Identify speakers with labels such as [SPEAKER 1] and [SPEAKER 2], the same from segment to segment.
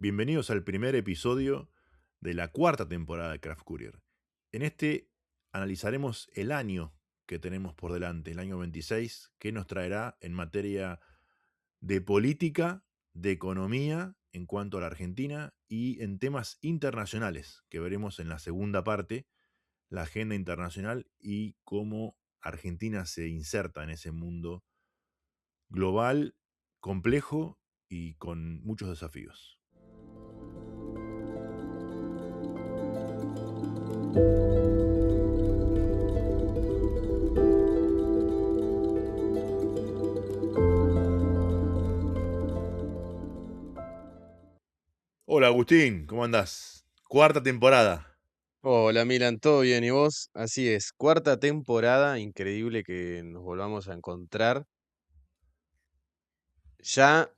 [SPEAKER 1] Bienvenidos al primer episodio de la cuarta temporada de Craft Courier. En este analizaremos el año que tenemos por delante, el año 26, que nos traerá en materia de política, de economía en cuanto a la Argentina y en temas internacionales, que veremos en la segunda parte, la agenda internacional y cómo Argentina se inserta en ese mundo global, complejo y con muchos desafíos. Hola Agustín, ¿cómo andás? Cuarta temporada.
[SPEAKER 2] Hola Milan, ¿todo bien? ¿Y vos? Así es, cuarta temporada, increíble que nos volvamos a encontrar. Ya,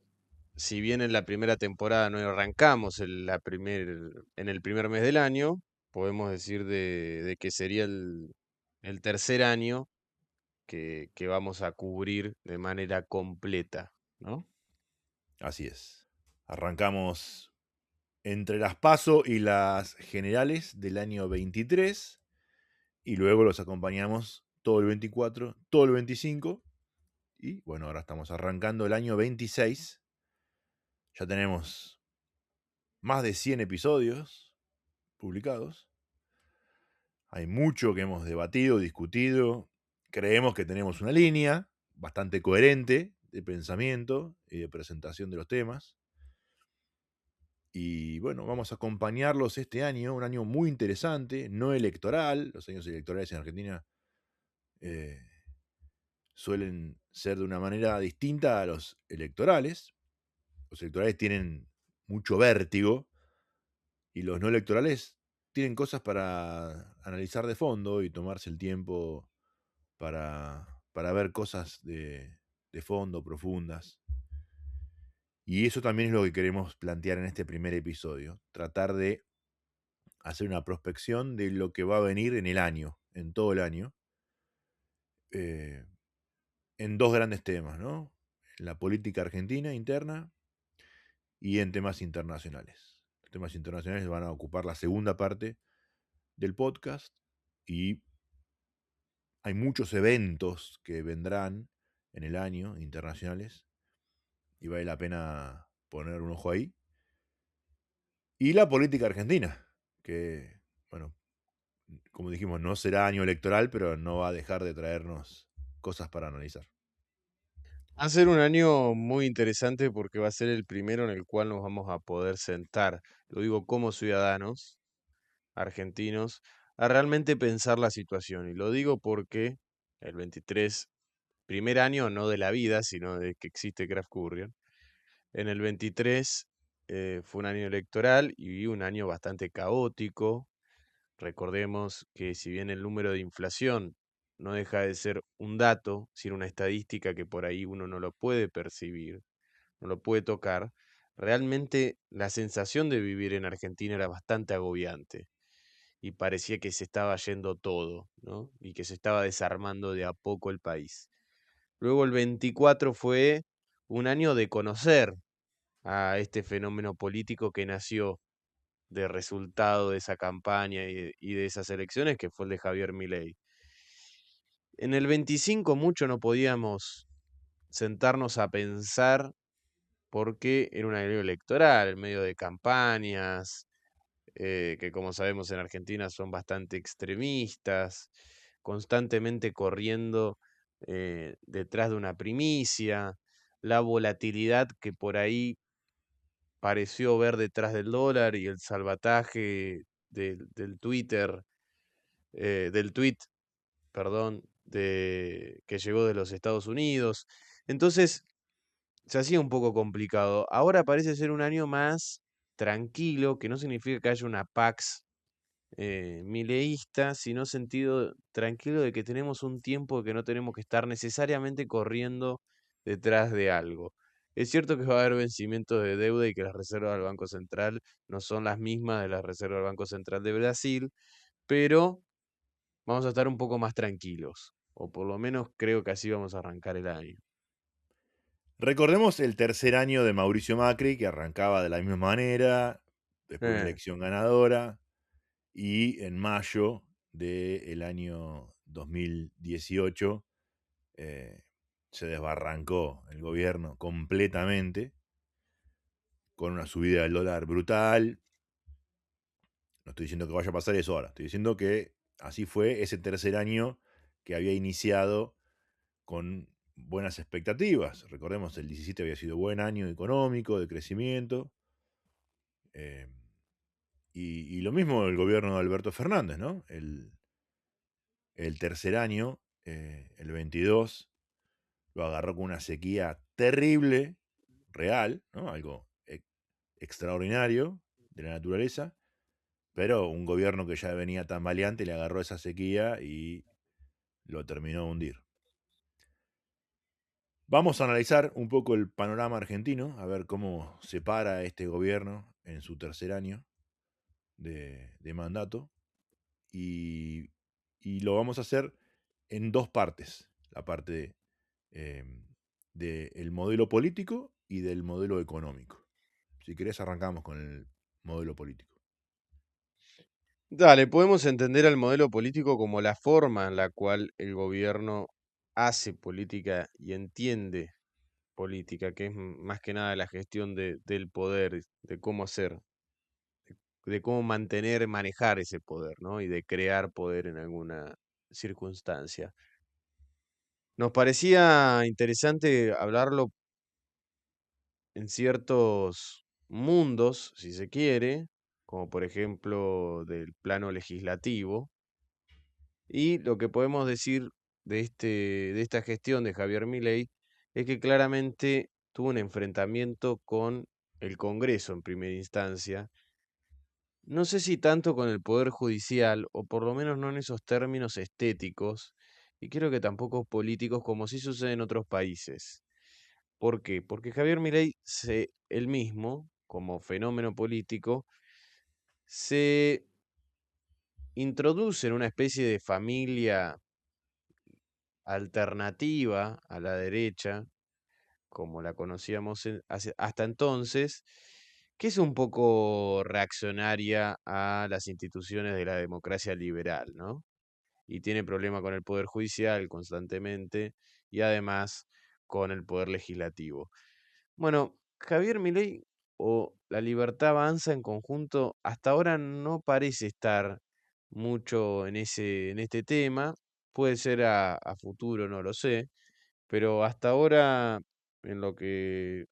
[SPEAKER 2] si bien en la primera temporada no arrancamos en el primer mes del año, podemos decir de que sería el tercer año que vamos a cubrir de manera completa, ¿no?
[SPEAKER 1] Así es. Arrancamos entre las PASO y las generales del año 23 y luego los acompañamos todo el 24, todo el 25 y bueno, ahora estamos arrancando el año 26. Ya tenemos más de 100 episodios publicados. Hay mucho que hemos debatido, discutido. Creemos que tenemos una línea bastante coherente de pensamiento y de presentación de los temas. Y bueno, vamos a acompañarlos este año, un año muy interesante, no electoral. Los años electorales en Argentina eh, suelen ser de una manera distinta a los electorales. Los electorales tienen mucho vértigo y los no electorales tienen cosas para analizar de fondo y tomarse el tiempo para ver cosas de fondo, profundas. Y eso también es lo que queremos plantear en este primer episodio, tratar de hacer una prospección de lo que va a venir en el año, en todo el año, eh, en dos grandes temas, ¿no? En la política argentina interna y en temas internacionales. Los temas internacionales van a ocupar la segunda parte del podcast y hay muchos eventos que vendrán en el año internacionales y vale la pena poner un ojo ahí. Y la política argentina, que, bueno, como dijimos, no será año electoral, pero no va a dejar de traernos cosas para analizar.
[SPEAKER 2] Va a ser un año muy interesante porque va a ser el primero en el cual nos vamos a poder sentar, lo digo como ciudadanos argentinos, a realmente pensar la situación. Y lo digo porque el 23, primer año no de la vida, sino de que existe Craft Courier, en el 23 fue un año electoral y un año bastante caótico. Recordemos que si bien el número de inflación no deja de ser un dato, sino una estadística que por ahí uno no lo puede percibir, no lo puede tocar, realmente la sensación de vivir en Argentina era bastante agobiante y parecía que se estaba yendo todo, ¿no? Y que se estaba desarmando de a poco el país. Luego el 24 fue un año de conocer a este fenómeno político que nació de resultado de esa campaña y de esas elecciones, que fue el de Javier Milei. En el 25 mucho no podíamos sentarnos a pensar porque era un año electoral, en medio de campañas, que como sabemos en Argentina son bastante extremistas, constantemente corriendo detrás de una primicia, la volatilidad que por ahí pareció ver detrás del dólar y el salvataje del Twitter, del tweet, perdón, que llegó de los Estados Unidos. Entonces, se hacía un poco complicado. Ahora parece ser un año más tranquilo, que no significa que haya una Pax mileísta, sino sentido tranquilo de que tenemos un tiempo que no tenemos que estar necesariamente corriendo detrás de algo. Es cierto que va a haber vencimientos de deuda y que las reservas del Banco Central no son las mismas de las reservas del Banco Central de Brasil, pero vamos a estar un poco más tranquilos, o por lo menos creo que así vamos a arrancar el año.
[SPEAKER 1] Recordemos el tercer año de Mauricio Macri, que arrancaba de la misma manera, después de una
[SPEAKER 2] Eh,
[SPEAKER 1] elección ganadora, y en mayo del año 2018 eh, se desbarrancó el gobierno completamente, con una subida del dólar brutal. No estoy diciendo que vaya a pasar eso ahora, estoy diciendo que así fue ese tercer año que había iniciado con buenas expectativas. Recordemos, el 17 había sido buen año económico, de crecimiento. eh, y lo mismo el gobierno de Alberto Fernández, ¿no? El tercer año, el 22, lo agarró con una sequía terrible, real, ¿no? Algo extraordinario de la naturaleza, pero un gobierno que ya venía tan valiente le agarró esa sequía y lo terminó de hundir. Vamos a analizar un poco el panorama argentino, a ver cómo se para este gobierno en su tercer año de mandato. Y, y lo vamos a hacer en dos partes. La parte del modelo político y del modelo económico. Si querés, arrancamos con el modelo político.
[SPEAKER 2] Dale, podemos entender al modelo político como la forma en la cual el gobierno hace política y entiende política, que es más que nada la gestión del poder, de cómo hacer, de cómo mantener, manejar ese poder, ¿no? Y de crear poder en alguna circunstancia. Nos parecía interesante hablarlo en ciertos mundos, si se quiere, como por ejemplo del plano legislativo. Y lo que podemos decir de esta gestión de Javier Milei es que claramente tuvo un enfrentamiento con el Congreso en primera instancia. No sé si tanto con el Poder Judicial, o por lo menos no en esos términos estéticos, y creo que tampoco políticos como sí sucede en otros países. ¿Por qué? Porque Javier Milei, él mismo, como fenómeno político, se introduce en una especie de familia alternativa a la derecha, como la conocíamos hasta entonces, que es un poco reaccionaria a las instituciones de la democracia liberal, ¿no? Y tiene problema con el poder judicial constantemente y además con el poder legislativo. Bueno, Javier Milei o La Libertad Avanza en conjunto hasta ahora no parece estar mucho en este tema. Puede ser a futuro, no lo sé, pero en lo que,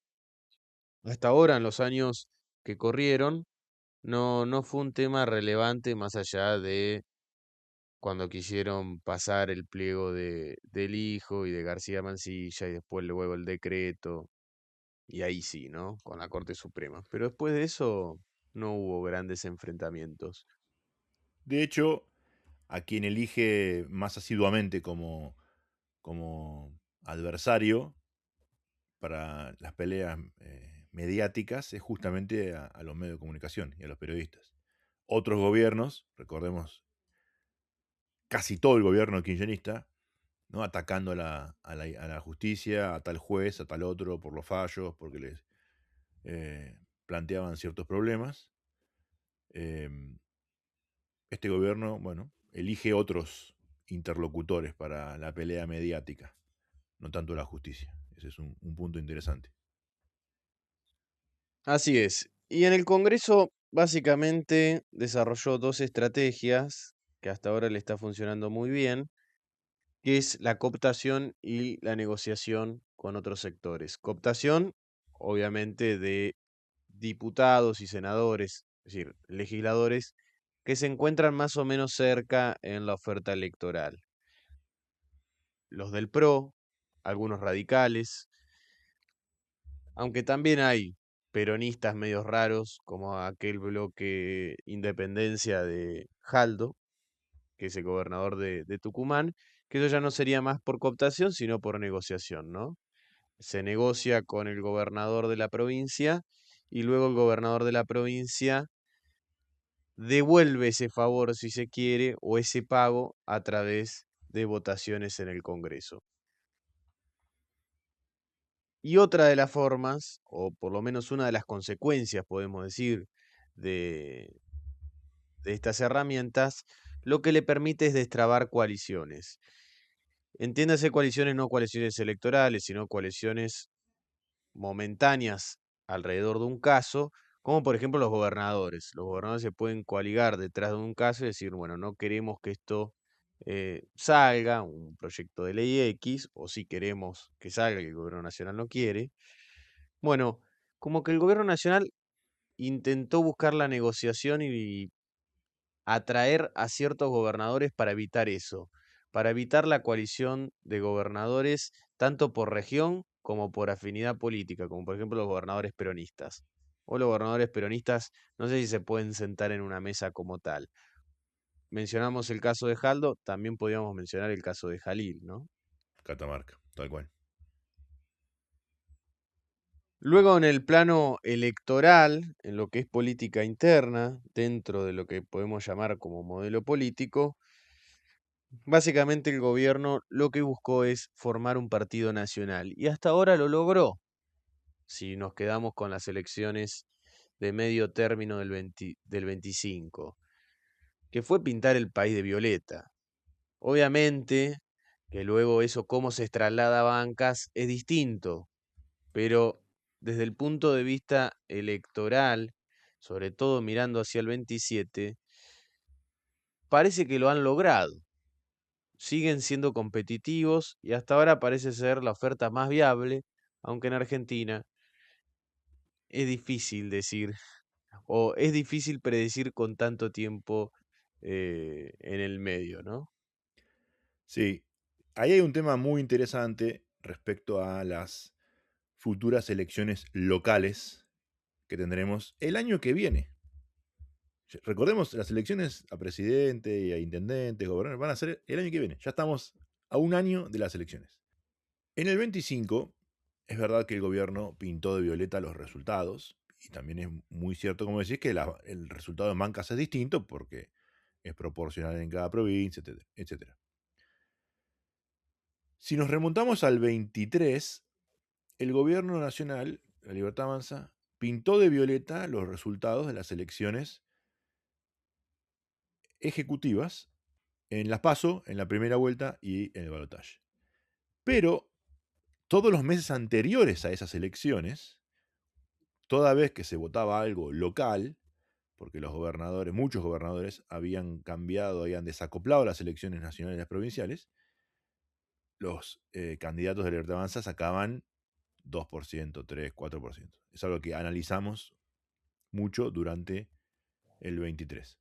[SPEAKER 2] hasta ahora, en los años que corrieron, no fue un tema relevante más allá de cuando quisieron pasar el pliego del hijo y de García Mansilla y después luego el decreto. Y ahí sí, ¿no? Con la Corte Suprema. Pero después de eso no hubo grandes enfrentamientos.
[SPEAKER 1] De hecho, a quien elige más asiduamente como adversario para las peleas mediáticas es justamente a los medios de comunicación y a los periodistas. Otros gobiernos, recordemos casi todo el gobierno kirchnerista, ¿no? Atacando a la justicia, a tal juez, a tal otro, por los fallos, porque les planteaban ciertos problemas. Em, este gobierno, bueno, elige otros interlocutores para la pelea mediática, no tanto la justicia. Ese es un punto interesante.
[SPEAKER 2] Así es. Y en el Congreso básicamente desarrolló dos estrategias que hasta ahora le está funcionando muy bien, que es la cooptación y la negociación con otros sectores. Cooptación, obviamente, de diputados y senadores, es decir, legisladores que se encuentran más o menos cerca en la oferta electoral. Los del PRO, algunos radicales, aunque también hay peronistas medios raros, como aquel bloque Independencia de Jaldo, que es el gobernador de Tucumán, que eso ya no sería más por cooptación, sino por negociación, ¿no? Se negocia con el gobernador de la provincia y luego el gobernador de la provincia devuelve ese favor, si se quiere, o ese pago a través de votaciones en el Congreso. Y otra de las formas, o por lo menos una de las consecuencias, podemos decir, de, de estas herramientas, lo que le permite es destrabar coaliciones. Entiéndase coaliciones, no coaliciones electorales, sino coaliciones momentáneas alrededor de un caso, como por ejemplo los gobernadores. Los gobernadores se pueden coaligar detrás de un caso y decir, bueno, no queremos que esto salga, un proyecto de ley X, o si queremos que salga y el gobierno nacional no quiere. Bueno, como que el gobierno nacional intentó buscar la negociación y atraer a ciertos gobernadores para evitar eso, para evitar la coalición de gobernadores tanto por región como por afinidad política, como por ejemplo los gobernadores peronistas. O los gobernadores peronistas, no sé si se pueden sentar en una mesa como tal. Mencionamos el caso de Jaldo, también podríamos mencionar el caso de Jalil, ¿no?
[SPEAKER 1] Catamarca, tal cual.
[SPEAKER 2] Luego en el plano electoral, en lo que es política interna, dentro de lo que podemos llamar como modelo político, básicamente el gobierno lo que buscó es formar un partido nacional y hasta ahora lo logró. Si nos quedamos con las elecciones de medio término del 25, que fue pintar el país de violeta. Obviamente que luego eso cómo se traslada a bancas es distinto, pero desde el punto de vista electoral, sobre todo mirando hacia el 27, parece que lo han logrado. Siguen siendo competitivos y hasta ahora parece ser la oferta más viable, aunque en Argentina es difícil decir o es difícil predecir con tanto tiempo en el medio, ¿no?
[SPEAKER 1] Sí, ahí hay un tema muy interesante respecto a las futuras elecciones locales que tendremos el año que viene. Recordemos, las elecciones a presidente y a intendentes, gobernadores, van a ser el año que viene. Ya estamos a un año de las elecciones. En el 25, es verdad que el gobierno pintó de violeta los resultados, y también es muy cierto, como decís, que el resultado en bancas es distinto porque es proporcional en cada provincia, etcétera, etcétera. Si nos remontamos al 23, el gobierno nacional, La Libertad Avanza, pintó de violeta los resultados de las elecciones ejecutivas en las PASO, en la primera vuelta y en el balotaje. Pero todos los meses anteriores a esas elecciones, toda vez que se votaba algo local, porque los gobernadores, muchos gobernadores, habían cambiado, habían desacoplado las elecciones nacionales y las provinciales, los candidatos de la Libertad Avanza sacaban 2%, 3, 4%. Es algo que analizamos mucho durante el 23.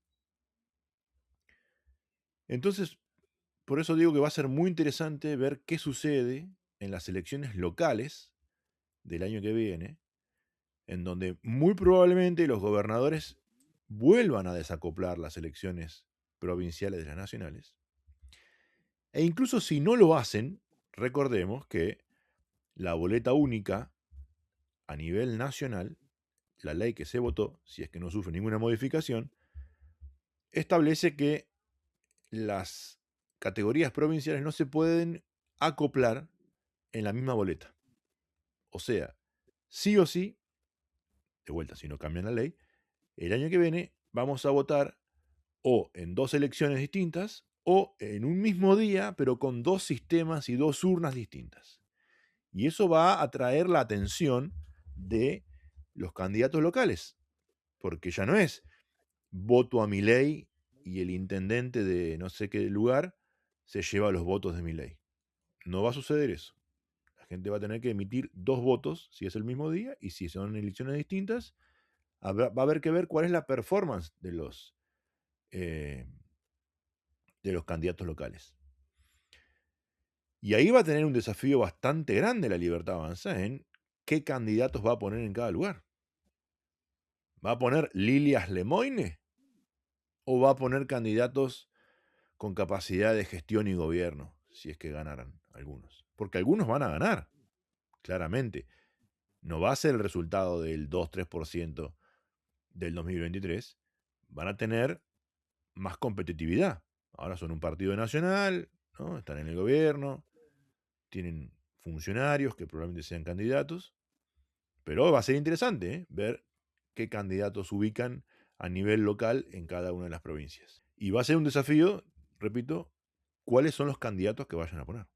[SPEAKER 1] Entonces, por eso digo que va a ser muy interesante ver qué sucede en las elecciones locales del año que viene, en donde muy probablemente los gobernadores vuelvan a desacoplar las elecciones provinciales de las nacionales. E incluso si no lo hacen, recordemos que la boleta única a nivel nacional, la ley que se votó, si es que no sufre ninguna modificación, establece que las categorías provinciales no se pueden acoplar en la misma boleta. O sea, sí o sí, de vuelta, si no cambian la ley, el año que viene vamos a votar o en dos elecciones distintas o en un mismo día, pero con dos sistemas y dos urnas distintas. Y eso va a atraer la atención de los candidatos locales, porque ya no es voto a mi ley y el intendente de no sé qué lugar se lleva los votos de mi ley. No va a suceder eso. La gente va a tener que emitir dos votos si es el mismo día y si son elecciones distintas, va a haber que ver cuál es la performance eh, de los candidatos locales. Y ahí va a tener un desafío bastante grande la Libertad Avanza en qué candidatos va a poner en cada lugar. ¿Va a poner Lilias Lemoine o va a poner candidatos con capacidad de gestión y gobierno, si es que ganaran algunos? Porque algunos van a ganar, claramente. No va a ser el resultado del 2-3% del 2023. Van a tener más competitividad. Ahora son un partido nacional, ¿no? Están en el gobierno, tienen funcionarios que probablemente sean candidatos, pero va a ser interesante ver qué candidatos ubican a nivel local en cada una de las provincias. Y va a ser un desafío, repito, cuáles son los candidatos que vayan a poner.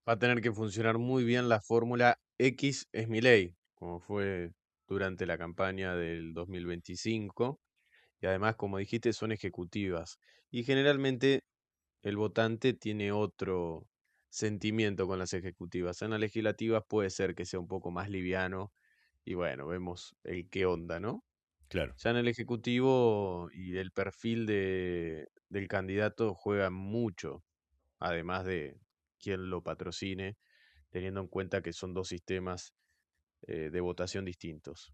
[SPEAKER 2] Va a tener que funcionar muy bien la fórmula X es mi ley, como fue durante la campaña del 2025. Y además, como dijiste, son ejecutivas. Y generalmente el votante tiene otro sentimiento con las ejecutivas. En las legislativas puede ser que sea un poco más liviano y bueno, vemos el qué onda, ¿no?
[SPEAKER 1] Claro.
[SPEAKER 2] Ya en el ejecutivo y el perfil del candidato juega mucho, además de quién lo patrocine, teniendo en cuenta que son dos sistemas de votación distintos.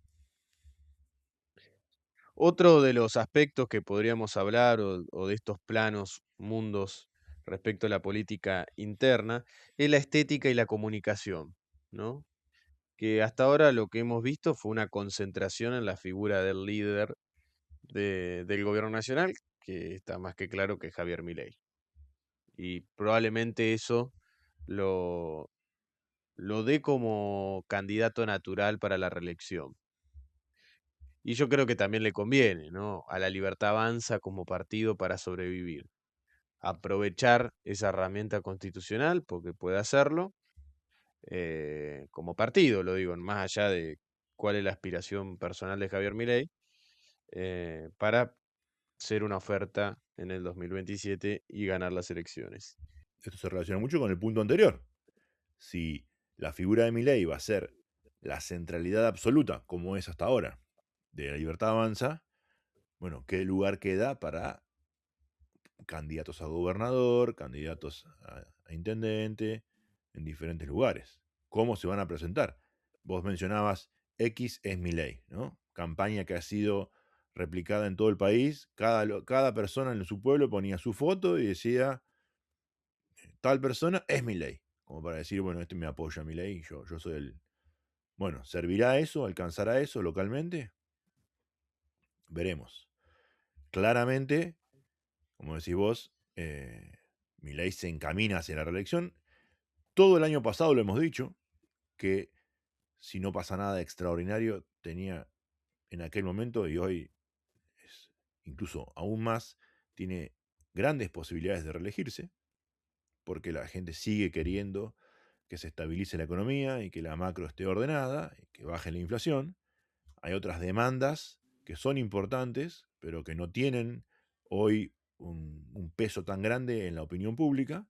[SPEAKER 2] Otro de los aspectos que podríamos hablar o de estos planos, mundos respecto a la política interna es la estética y la comunicación, ¿no? Que hasta ahora lo que hemos visto fue una concentración en la figura del líder del gobierno nacional, que está más que claro que es Javier Milei. Y probablemente eso lo, lo dé como candidato natural para la reelección. Y yo creo que también le conviene, ¿no? A la Libertad Avanza como partido para sobrevivir. Aprovechar esa herramienta constitucional, porque puede hacerlo, como partido, lo digo, más allá de cuál es la aspiración personal de Javier Milei, para ser una oferta en el 2027 y ganar las elecciones.
[SPEAKER 1] Esto se relaciona mucho con el punto anterior. Si la figura de Milei va a ser la centralidad absoluta, como es hasta ahora, de la Libertad Avanza, bueno, ¿qué lugar queda para candidatos a gobernador, candidatos a intendente, en diferentes lugares? ¿Cómo se van a presentar? Vos mencionabas X es mi ley, ¿no? Campaña que ha sido replicada en todo el país. Cada persona en su pueblo ponía su foto y decía, tal persona es mi ley. Como para decir, bueno, este me apoya a mi ley, yo soy el... Bueno, ¿servirá eso? ¿Alcanzará eso localmente? Veremos. Claramente, como decís vos, Milei se encamina hacia la reelección. Todo el año pasado lo hemos dicho, que si no pasa nada extraordinario, tenía en aquel momento y hoy es incluso aún más, tiene grandes posibilidades de reelegirse, porque la gente sigue queriendo que se estabilice la economía y que la macro esté ordenada, y que baje la inflación. Hay otras demandas que son importantes, pero que no tienen hoy un peso tan grande en la opinión pública.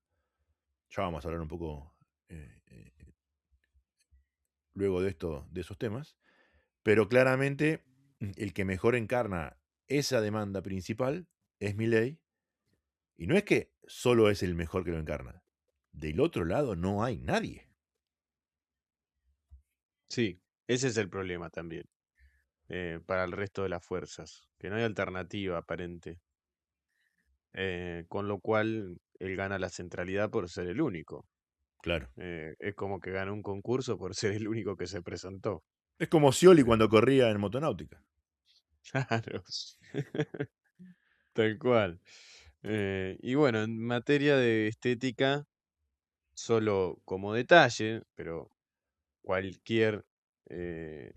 [SPEAKER 1] Ya vamos a hablar un poco eh, eh, luego de esto, de esos temas. Pero claramente el que mejor encarna esa demanda principal es Milei. Y no es que solo es el mejor que lo encarna. Del otro lado no hay nadie.
[SPEAKER 2] Sí, ese es el problema también, para el resto de las fuerzas, que no hay alternativa aparente, con lo cual él gana la centralidad por ser el único.
[SPEAKER 1] Claro.
[SPEAKER 2] Es como que gana un concurso por ser el único que se presentó.
[SPEAKER 1] Es como Scioli
[SPEAKER 2] Eh,
[SPEAKER 1] cuando corría en motonáutica.
[SPEAKER 2] Claro, tal cual. Y bueno, en materia de estética, solo como detalle, pero cualquier eh,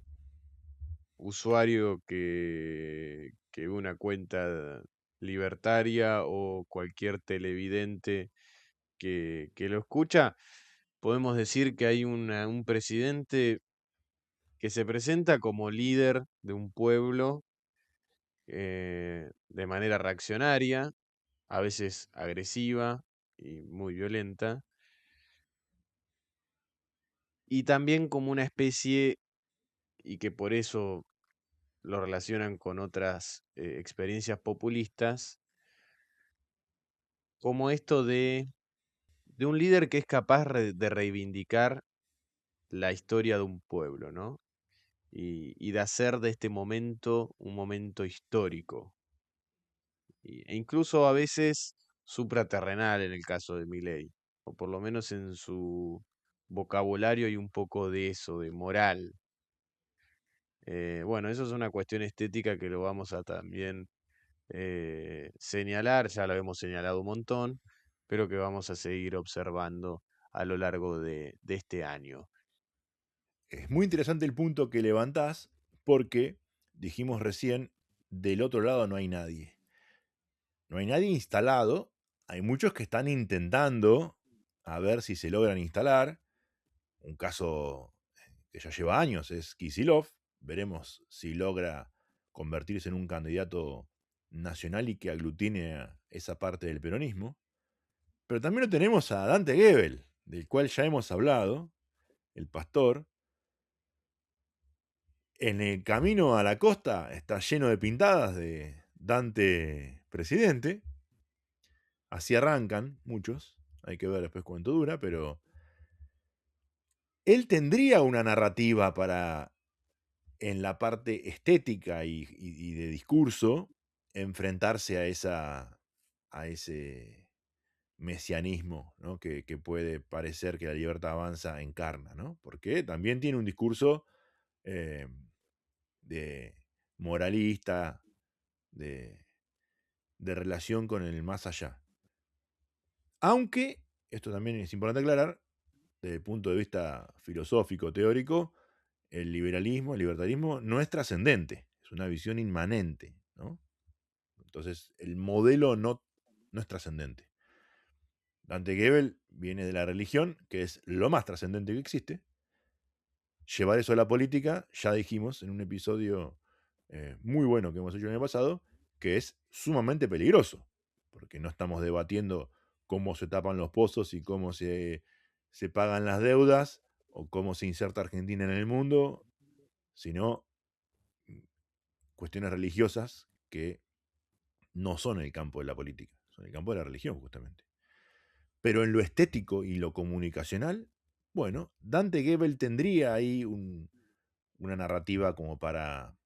[SPEAKER 2] usuario que ve una cuenta libertaria o cualquier televidente que lo escucha, podemos decir que hay un presidente que se presenta como líder de un pueblo de manera reaccionaria, a veces agresiva y muy violenta, y también como una especie, y que por eso lo relacionan con otras experiencias populistas, como esto de un líder que es capaz de reivindicar la historia de un pueblo, ¿no? Y de hacer de este momento un momento histórico, e incluso a veces supraterrenal en el caso de Milei, o por lo menos en su vocabulario hay un poco de eso, de moral. Bueno, eso es una cuestión estética que lo vamos a también señalar, ya lo hemos señalado un montón, pero que vamos a seguir observando a lo largo de este año.
[SPEAKER 1] Es muy interesante el punto que levantás porque dijimos recién, del otro lado no hay nadie. No hay nadie instalado. Hay muchos que están intentando a ver si se logran instalar. Un caso que ya lleva años es Kisilov. Veremos si logra convertirse en un candidato nacional y que aglutine a esa parte del peronismo. Pero también lo tenemos a Dante Gebel, del cual ya hemos hablado, el pastor. En el camino a la costa está lleno de pintadas de Dante presidente. Así arrancan muchos. Hay que ver después cuánto dura, pero él tendría una narrativa para, en la parte estética y de discurso, enfrentarse a ese mesianismo, ¿no? Que puede parecer que la libertad avanza encarna, ¿no? Porque también tiene un discurso eh, de moralista, de, de relación con el más allá. Aunque, esto también es importante aclarar, desde el punto de vista filosófico, teórico, el liberalismo, el libertarismo no es trascendente, es una visión inmanente, ¿no? Entonces, el modelo no es trascendente. Dante Gebel viene de la religión, que es lo más trascendente que existe. Llevar eso a la política, ya dijimos en un episodio muy bueno que hemos hecho el año pasado, que es sumamente peligroso, porque no estamos debatiendo cómo se tapan los pozos y cómo se pagan las deudas o cómo se inserta Argentina en el mundo, sino cuestiones religiosas que no son el campo de la política, son el campo de la religión justamente. Pero en lo estético y lo comunicacional, bueno, Dante Gebel tendría ahí una narrativa como para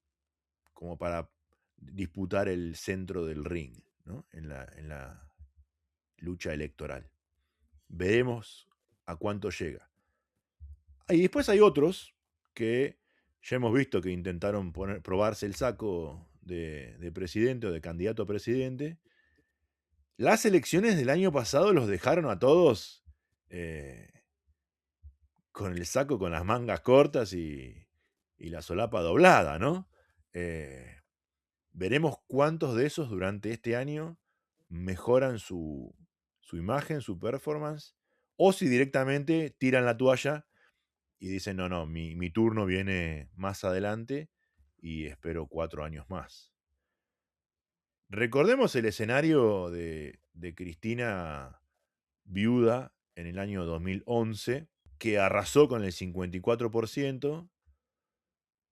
[SPEAKER 1] disputar el centro del ring, ¿no? En la lucha electoral. Veremos a cuánto llega. Y después hay otros que ya hemos visto que intentaron probarse el saco de presidente o de candidato a presidente. Las elecciones del año pasado los dejaron a todos eh, con el saco con las mangas cortas y la solapa doblada, ¿no? Eh, Veremos cuántos de esos durante este año mejoran su imagen, su performance, o si directamente tiran la toalla y dicen, no, no, mi turno viene más adelante y espero 4 años más. Recordemos el escenario de Cristina viuda en el año 2011, que arrasó con el 54%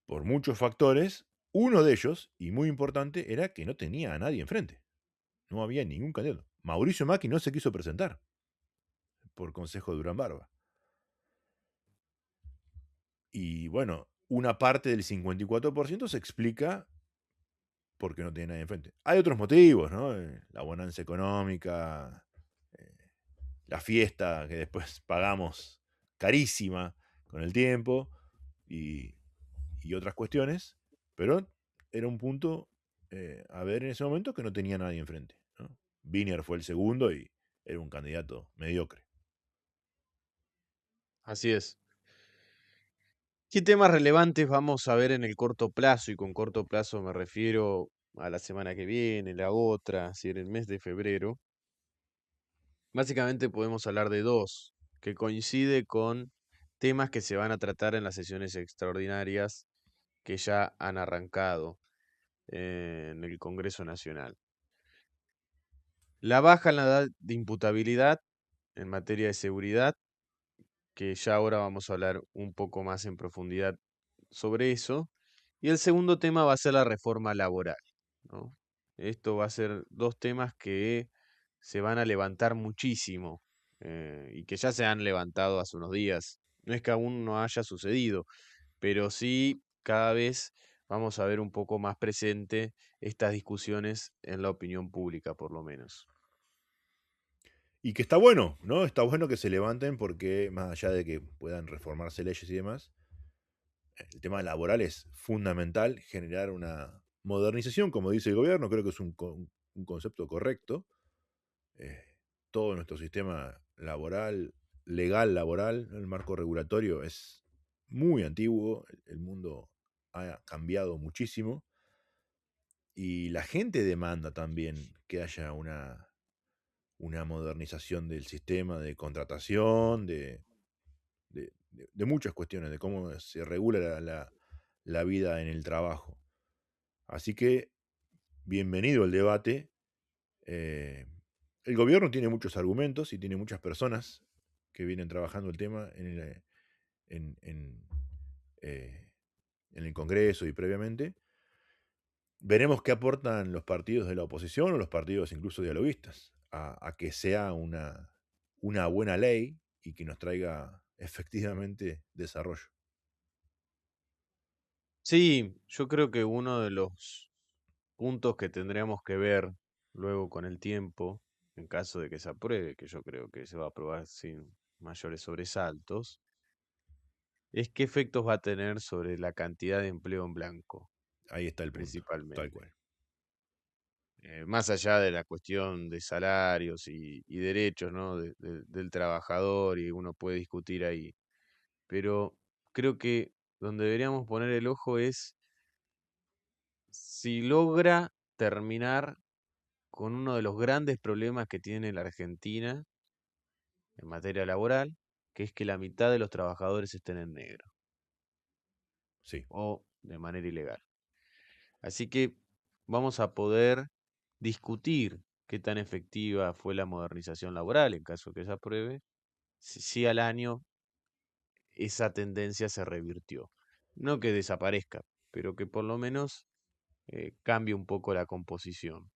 [SPEAKER 1] por muchos factores. Uno de ellos, y muy importante, era que no tenía a nadie enfrente. No había ningún candidato. Mauricio Macri no se quiso presentar por consejo de Durán Barba. Y bueno, una parte del 54% se explica porque no tiene nadie enfrente. Hay otros motivos, ¿no? La bonanza económica, eh, la fiesta que después pagamos carísima con el tiempo y, y otras cuestiones, pero era un punto a ver en ese momento que no tenía nadie enfrente, ¿no? Wiener fue el segundo y era un candidato mediocre.
[SPEAKER 2] Así es. ¿Qué temas relevantes vamos a ver en el corto plazo? Y con corto plazo me refiero a la semana que viene, la otra, así en el mes de febrero. Básicamente podemos hablar de dos, que coincide con temas que se van a tratar en las sesiones extraordinarias que ya han arrancado en el Congreso Nacional. La baja en la edad de imputabilidad en materia de seguridad, que ya ahora vamos a hablar un poco más en profundidad sobre eso. Y el segundo tema va a ser la reforma laboral, ¿no? Esto va a ser dos temas que se van a levantar muchísimo y que ya se han levantado hace unos días. No es que aún no haya sucedido, pero sí cada vez vamos a ver un poco más presente estas discusiones en la opinión pública, por lo menos.
[SPEAKER 1] Y que está bueno, ¿no? Está bueno que se levanten porque más allá de que puedan reformarse leyes y demás, el tema laboral es fundamental, generar una modernización, como dice el gobierno, creo que es un concepto correcto. Eh, Todo nuestro sistema laboral legal laboral, ¿no? El marco regulatorio es muy antiguo, el mundo ha cambiado muchísimo y la gente demanda también que haya una modernización del sistema de contratación, de muchas cuestiones, de cómo se regula la vida en el trabajo. Así que, bienvenido el debate. Eh, el gobierno tiene muchos argumentos y tiene muchas personas que vienen trabajando el tema en, en, eh, en el Congreso y previamente. Veremos qué aportan los partidos de la oposición o los partidos incluso dialoguistas a que sea una buena ley y que nos traiga efectivamente desarrollo.
[SPEAKER 2] Sí, yo creo que uno de los puntos que tendríamos que ver luego con el tiempo, en caso de que se apruebe, que yo creo que se va a aprobar sin mayores sobresaltos, es qué efectos va a tener sobre la cantidad de empleo en blanco,
[SPEAKER 1] Ahí está el punto, tal
[SPEAKER 2] principalmente.
[SPEAKER 1] cual.
[SPEAKER 2] Más allá de la cuestión de salarios y derechos, ¿no? Del trabajador, y uno puede discutir ahí. Pero creo que donde deberíamos poner el ojo es si logra terminar con uno de los grandes problemas que tiene la Argentina en materia laboral, que es que la mitad de los trabajadores estén en negro
[SPEAKER 1] Sí.
[SPEAKER 2] o de manera ilegal. Así que vamos a poder discutir qué tan efectiva fue la modernización laboral en caso que se apruebe, si al año esa tendencia se revirtió. No que desaparezca, pero que por lo menos cambie un poco la composición.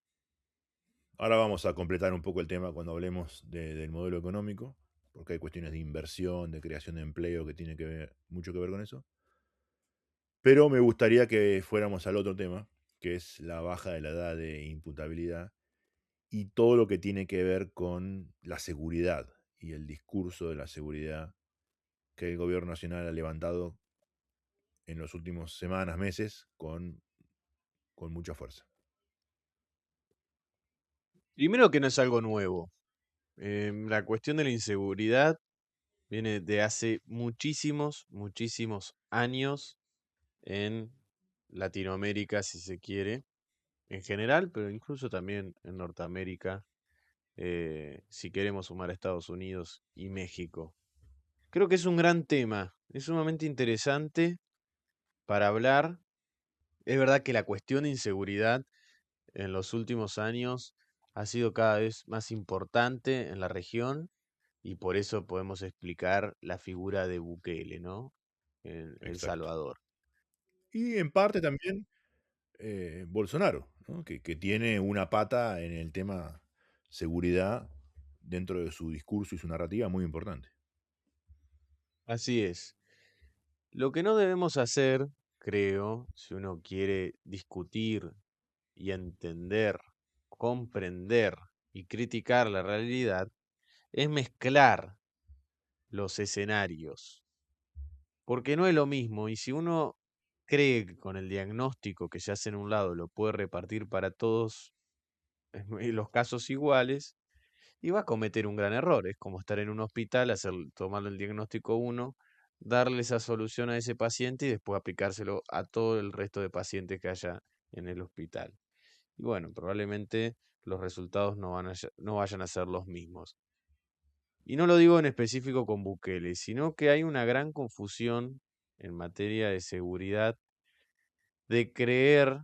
[SPEAKER 1] Ahora vamos a completar un poco el tema cuando hablemos del modelo económico, porque hay cuestiones de inversión, de creación de empleo que tiene mucho que ver con eso. Pero me gustaría que fuéramos al otro tema, que es la baja de la edad de imputabilidad y todo lo que tiene que ver con la seguridad y el discurso de la seguridad que el gobierno nacional ha levantado en los últimos semanas, meses, con mucha fuerza.
[SPEAKER 2] Primero que no es algo nuevo. La cuestión de la inseguridad viene de hace muchísimos, muchísimos años en Latinoamérica, si se quiere, en general, pero incluso también en Norteamérica, si queremos sumar a Estados Unidos y México. Creo que es un gran tema, es sumamente interesante para hablar. Es verdad que la cuestión de inseguridad en los últimos años ha sido cada vez más importante en la región y por eso podemos explicar la figura de Bukele, ¿no? En El
[SPEAKER 1] Exacto.
[SPEAKER 2] Salvador.
[SPEAKER 1] Y en parte también Bolsonaro, ¿no? Que tiene una pata en el tema seguridad dentro de su discurso y su narrativa muy importante.
[SPEAKER 2] Así es. Lo que no debemos hacer, creo, si uno quiere discutir y entender, comprender y criticar la realidad, es mezclar los escenarios. Porque no es lo mismo, y si uno cree que con el diagnóstico que se hace en un lado lo puede repartir para todos en los casos iguales, y va a cometer un gran error. Es como estar en un hospital, tomarle el diagnóstico uno, darle esa solución a ese paciente y después aplicárselo a todo el resto de pacientes que haya en el hospital. Y bueno, probablemente los resultados no vayan a ser los mismos. Y no lo digo en específico con Bukele, sino que hay una gran confusión en materia de seguridad, de creer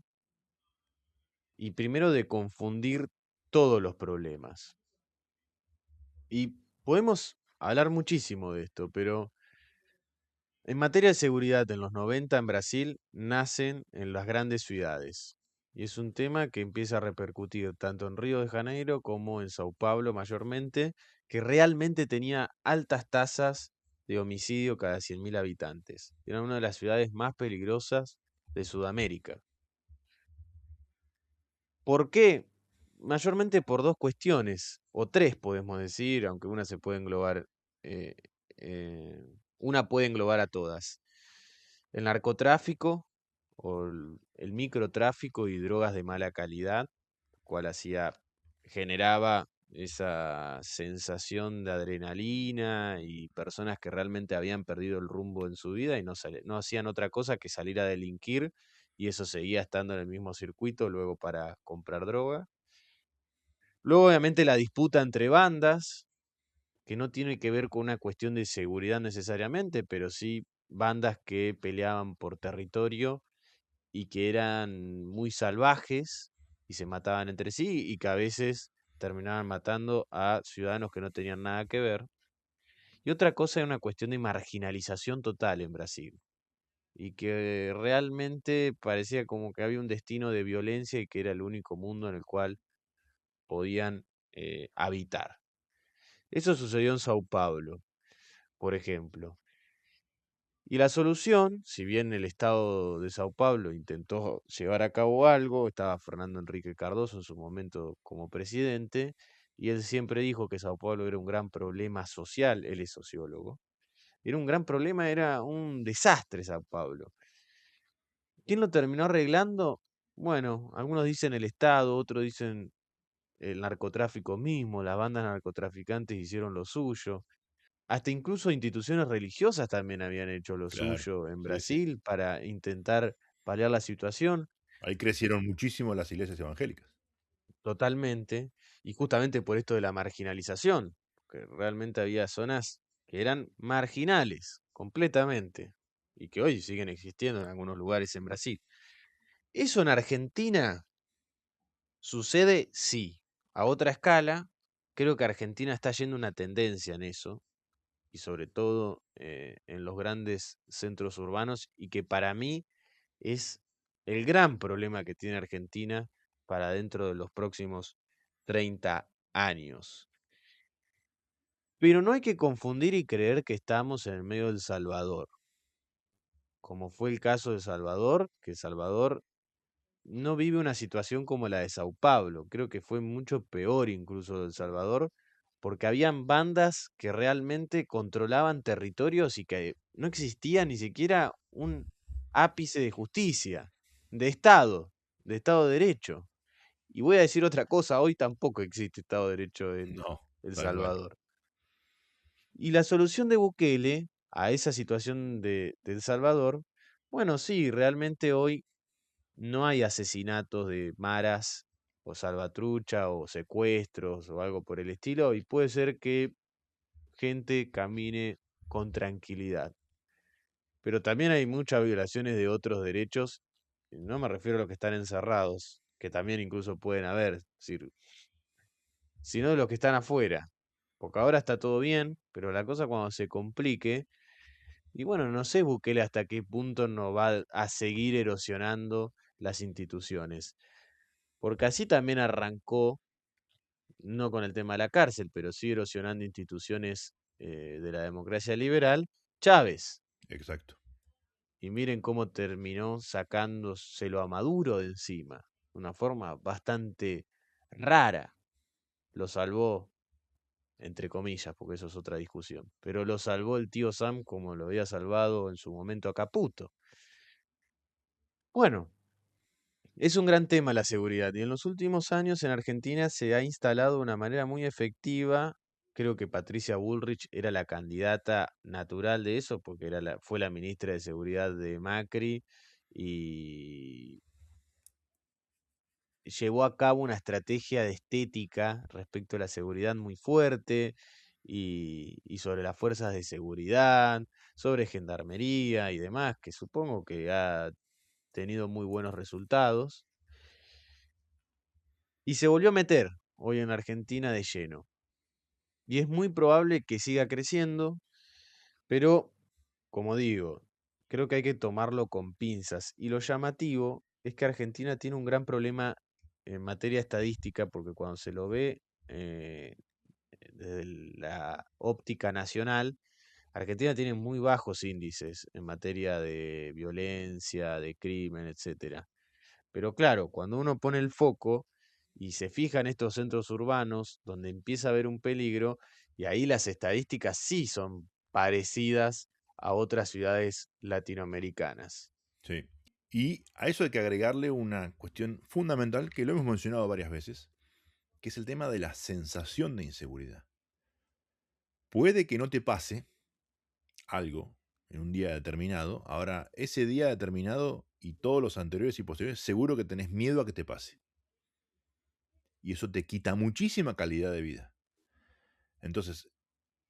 [SPEAKER 2] y primero de confundir todos los problemas. Y podemos hablar muchísimo de esto, pero en materia de seguridad en los 90 en Brasil nacen en las grandes ciudades. Y es un tema que empieza a repercutir tanto en Río de Janeiro como en Sao Paulo mayormente, que realmente tenía altas tasas de homicidio cada 100.000 habitantes. Era una de las ciudades más peligrosas de Sudamérica. ¿Por qué? Mayormente por dos cuestiones, o tres podemos decir, aunque una se puede englobar, eh, una puede englobar a todas. El narcotráfico o el microtráfico y drogas de mala calidad, cual generaba esa sensación de adrenalina y personas que realmente habían perdido el rumbo en su vida y no hacían otra cosa que salir a delinquir y eso seguía estando en el mismo circuito luego para comprar droga. Luego, obviamente, la disputa entre bandas, que no tiene que ver con una cuestión de seguridad necesariamente, pero sí bandas que peleaban por territorio y que eran muy salvajes y se mataban entre sí y que a veces terminaban matando a ciudadanos que no tenían nada que ver. Y otra cosa es una cuestión de marginalización total en Brasil y que realmente parecía como que había un destino de violencia y que era el único mundo en el cual podían habitar. Eso sucedió en Sao Paulo, por ejemplo. Y la solución, si bien el Estado de Sao Paulo intentó llevar a cabo algo, estaba Fernando Enrique Cardoso en su momento como presidente, y él siempre dijo que Sao Paulo era un gran problema social, él es sociólogo, era un gran problema, era un desastre Sao Paulo. ¿Quién lo terminó arreglando? Bueno, algunos dicen el Estado, otros dicen el narcotráfico mismo, las bandas narcotraficantes hicieron lo suyo. Hasta incluso instituciones religiosas también habían hecho lo
[SPEAKER 1] Claro,
[SPEAKER 2] suyo en
[SPEAKER 1] sí, sí.
[SPEAKER 2] Brasil para intentar paliar la situación
[SPEAKER 1] Ahí crecieron muchísimo las iglesias evangélicas.
[SPEAKER 2] totalmente, y justamente por esto de la marginalización, que realmente había zonas que eran marginales completamente y que hoy siguen existiendo en algunos lugares en Brasil. ¿Eso en Argentina sucede? Sí. A otra escala, creo que Argentina está yendo una tendencia en eso, y sobre todo en los grandes centros urbanos, y que para mí es el gran problema que tiene Argentina para dentro de los próximos 30 años. Pero no hay que confundir y creer que estamos en el medio del Salvador, como fue el caso de Salvador, que Salvador no vive una situación como la de Sao Paulo. Creo que fue mucho peor incluso de El Salvador, porque habían bandas que realmente controlaban territorios y que no existía ni siquiera un ápice de justicia, de Estado, de Estado de Derecho. Y voy a decir otra cosa, hoy tampoco existe Estado de Derecho en
[SPEAKER 1] No,
[SPEAKER 2] El
[SPEAKER 1] tal cual.
[SPEAKER 2] Salvador. Y la solución de Bukele a esa situación de El Salvador, bueno, sí, realmente hoy no hay asesinatos de maras o salvatrucha o secuestros o algo por el estilo y puede ser que gente camine con tranquilidad. Pero también hay muchas violaciones de otros derechos, y no me refiero a los que están encerrados, que también incluso pueden haber, es decir, sino de los que están afuera. Porque ahora está todo bien, pero la cosa cuando se complique, y bueno, no sé Bukele hasta qué punto nos va a seguir erosionando las instituciones. Porque así también arrancó, no con el tema de la cárcel, pero sí erosionando instituciones de la democracia liberal, Chávez.
[SPEAKER 1] Exacto.
[SPEAKER 2] Y miren cómo terminó sacándoselo a Maduro de encima. De una forma bastante rara. Lo salvó, entre comillas, porque eso es otra discusión. Pero lo salvó el tío Sam como lo había salvado en su momento a Caputo. Bueno, es un gran tema la seguridad y en los últimos años en Argentina se ha instalado de una manera muy efectiva. Creo que Patricia Bullrich era la candidata natural de eso porque fue la ministra de Seguridad de Macri y llevó a cabo una estrategia de estética respecto a la seguridad muy fuerte y sobre las fuerzas de seguridad, sobre gendarmería y demás, que supongo que ha tenido muy buenos resultados. Y se volvió a meter hoy en Argentina de lleno. Y es muy probable que siga creciendo, pero, como digo, creo que hay que tomarlo con pinzas. Y lo llamativo es que Argentina tiene un gran problema en materia estadística, porque cuando se lo ve desde la óptica nacional, Argentina tiene muy bajos índices en materia de violencia, de crimen, etcétera. Pero claro, cuando uno pone el foco y se fija en estos centros urbanos donde empieza a haber un peligro, y ahí las estadísticas sí son parecidas a otras ciudades latinoamericanas.
[SPEAKER 1] Sí. Y a eso hay que agregarle una cuestión fundamental que lo hemos mencionado varias veces, que es el tema de la sensación de inseguridad. Puede que no te pase algo en un día determinado. Ahora, ese día determinado y todos los anteriores y posteriores, seguro que tenés miedo a que te pase. Y eso te quita muchísima calidad de vida. Entonces,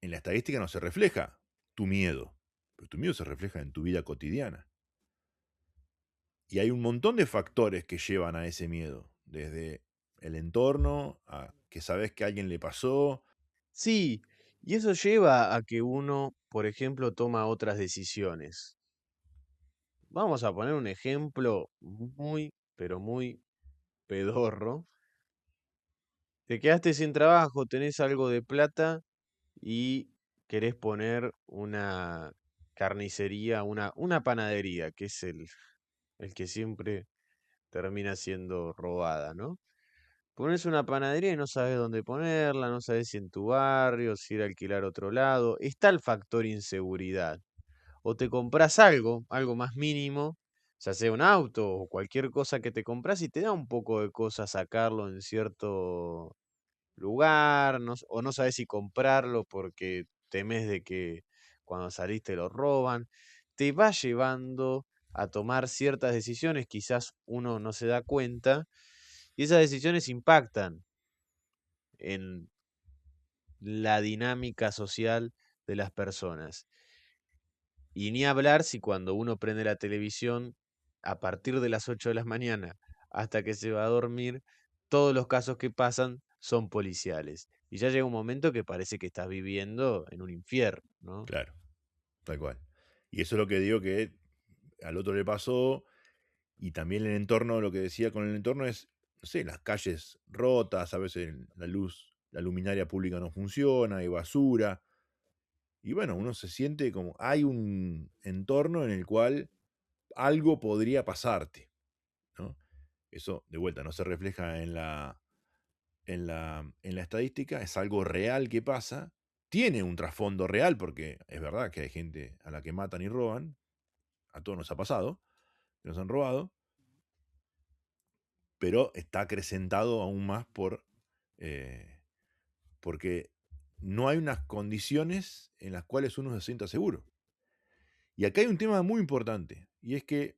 [SPEAKER 1] en la estadística no se refleja tu miedo, pero tu miedo se refleja en tu vida cotidiana. Y hay un montón de factores que llevan a ese miedo, desde el entorno, a que sabes que a alguien le pasó.
[SPEAKER 2] Sí, y eso lleva a que uno, por ejemplo, toma otras decisiones. Vamos a poner un ejemplo muy, pero muy pedorro. Te quedaste sin trabajo, tenés algo de plata y querés poner una carnicería, una panadería, que es el que siempre termina siendo robada, ¿no? Pones una panadería y no sabes dónde ponerla, no sabes si en tu barrio, si ir a alquilar a otro lado. Está el factor inseguridad. O te compras algo, algo más mínimo, ya sea un auto o cualquier cosa que te compras y te da un poco de cosa sacarlo en cierto lugar, o no sabes si comprarlo porque temes de que cuando saliste lo roban. Te va llevando a tomar ciertas decisiones, quizás uno no se da cuenta, y esas decisiones impactan en la dinámica social de las personas. Y ni hablar si cuando uno prende la televisión, a partir de las 8 de la mañana hasta que se va a dormir, todos los casos que pasan son policiales. Y ya llega un momento que parece que estás viviendo en un infierno, ¿no?
[SPEAKER 1] Claro, tal cual. Y eso es lo que digo que al otro le pasó. Y también el entorno, lo que decía con el entorno es, no sé, las calles rotas, a veces la luz, la luminaria pública no funciona, hay basura. Y bueno, uno se siente como, hay un entorno en el cual algo podría pasarte, ¿no? Eso, de vuelta, no se refleja en la estadística, es algo real que pasa, tiene un trasfondo real, porque es verdad que hay gente a la que matan y roban, a todos nos ha pasado, que nos han robado, pero está acrecentado aún más eh, porque no hay unas condiciones en las cuales uno se sienta seguro. Y acá hay un tema muy importante, y es que,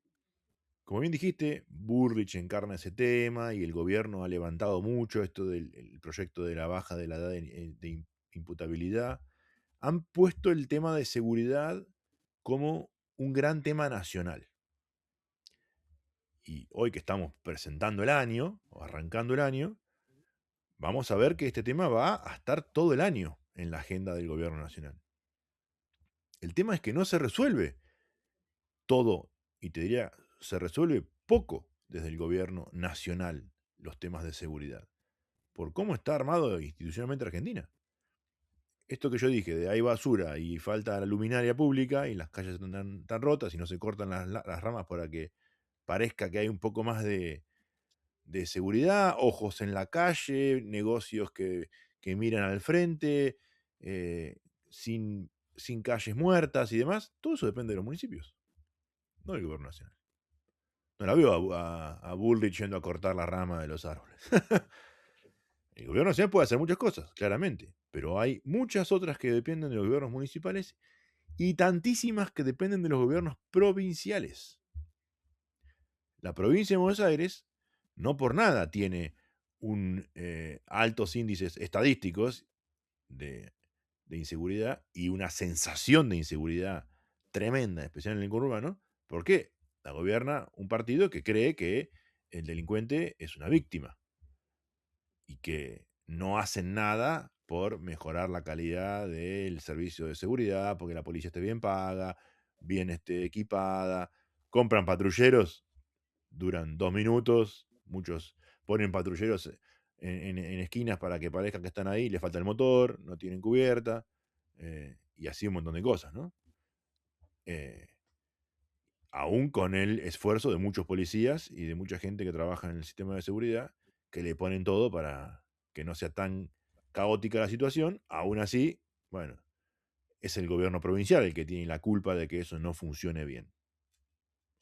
[SPEAKER 1] como bien dijiste, Bullrich encarna ese tema y el gobierno ha levantado mucho esto del el proyecto de la baja de la edad de imputabilidad. Han puesto el tema de seguridad como un gran tema nacional. Y hoy que estamos presentando el año, o arrancando el año, vamos a ver que este tema va a estar todo el año en la agenda del gobierno nacional. El tema es que no se resuelve todo, y te diría, se resuelve poco desde el gobierno nacional los temas de seguridad, por cómo está armado institucionalmente Argentina. Esto que yo dije, de hay basura y falta la luminaria pública y las calles están tan rotas y no se cortan las ramas para que parezca que hay un poco más de seguridad, ojos en la calle, negocios que miran al frente, eh, sin, sin calles muertas y demás, todo eso depende de los municipios, no del gobierno nacional. No la veo a Bullrich yendo a cortar la rama de los árboles. El gobierno nacional puede hacer muchas cosas, claramente, pero hay muchas otras que dependen de los gobiernos municipales y tantísimas que dependen de los gobiernos provinciales. La provincia de Buenos Aires no por nada tiene altos índices estadísticos de, de inseguridad y una sensación de inseguridad tremenda, especialmente en el conurbano, porque la gobierna un partido que cree que el delincuente es una víctima y que no hacen nada por mejorar la calidad del servicio de seguridad, porque la policía esté bien paga, bien equipada, compran patrulleros, duran 2 minutos, muchos ponen patrulleros en esquinas para que parezca que están ahí, les falta el motor, no tienen cubierta, y así un montón de cosas, ¿no? Eh, Aún con el esfuerzo de muchos policías y de mucha gente que trabaja en el sistema de seguridad, que le ponen todo para que no sea tan caótica la situación, aún así, bueno, es el gobierno provincial el que tiene la culpa de que eso no funcione bien.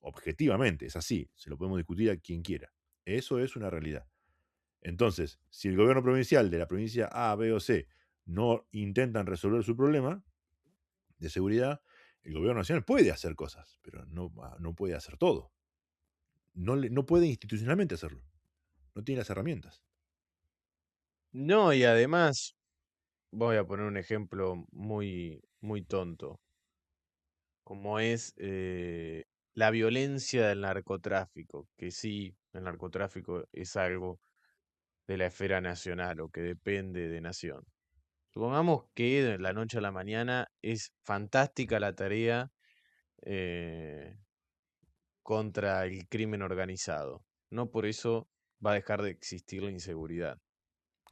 [SPEAKER 1] Objetivamente, es así, se lo podemos discutir a quien quiera. Eso es una realidad. Entonces, si el gobierno provincial de la provincia A, B o C no intentan resolver su problema de seguridad, el gobierno nacional puede hacer cosas, pero no puede hacer todo. No puede institucionalmente hacerlo. No tiene las herramientas.
[SPEAKER 2] No, y además, voy a poner un ejemplo muy, muy tonto, como es la violencia del narcotráfico, que sí, el narcotráfico es algo de la esfera nacional o que depende de nación. Supongamos que de la noche a la mañana es fantástica la tarea eh, contra el crimen organizado. No por eso va a dejar de existir la inseguridad.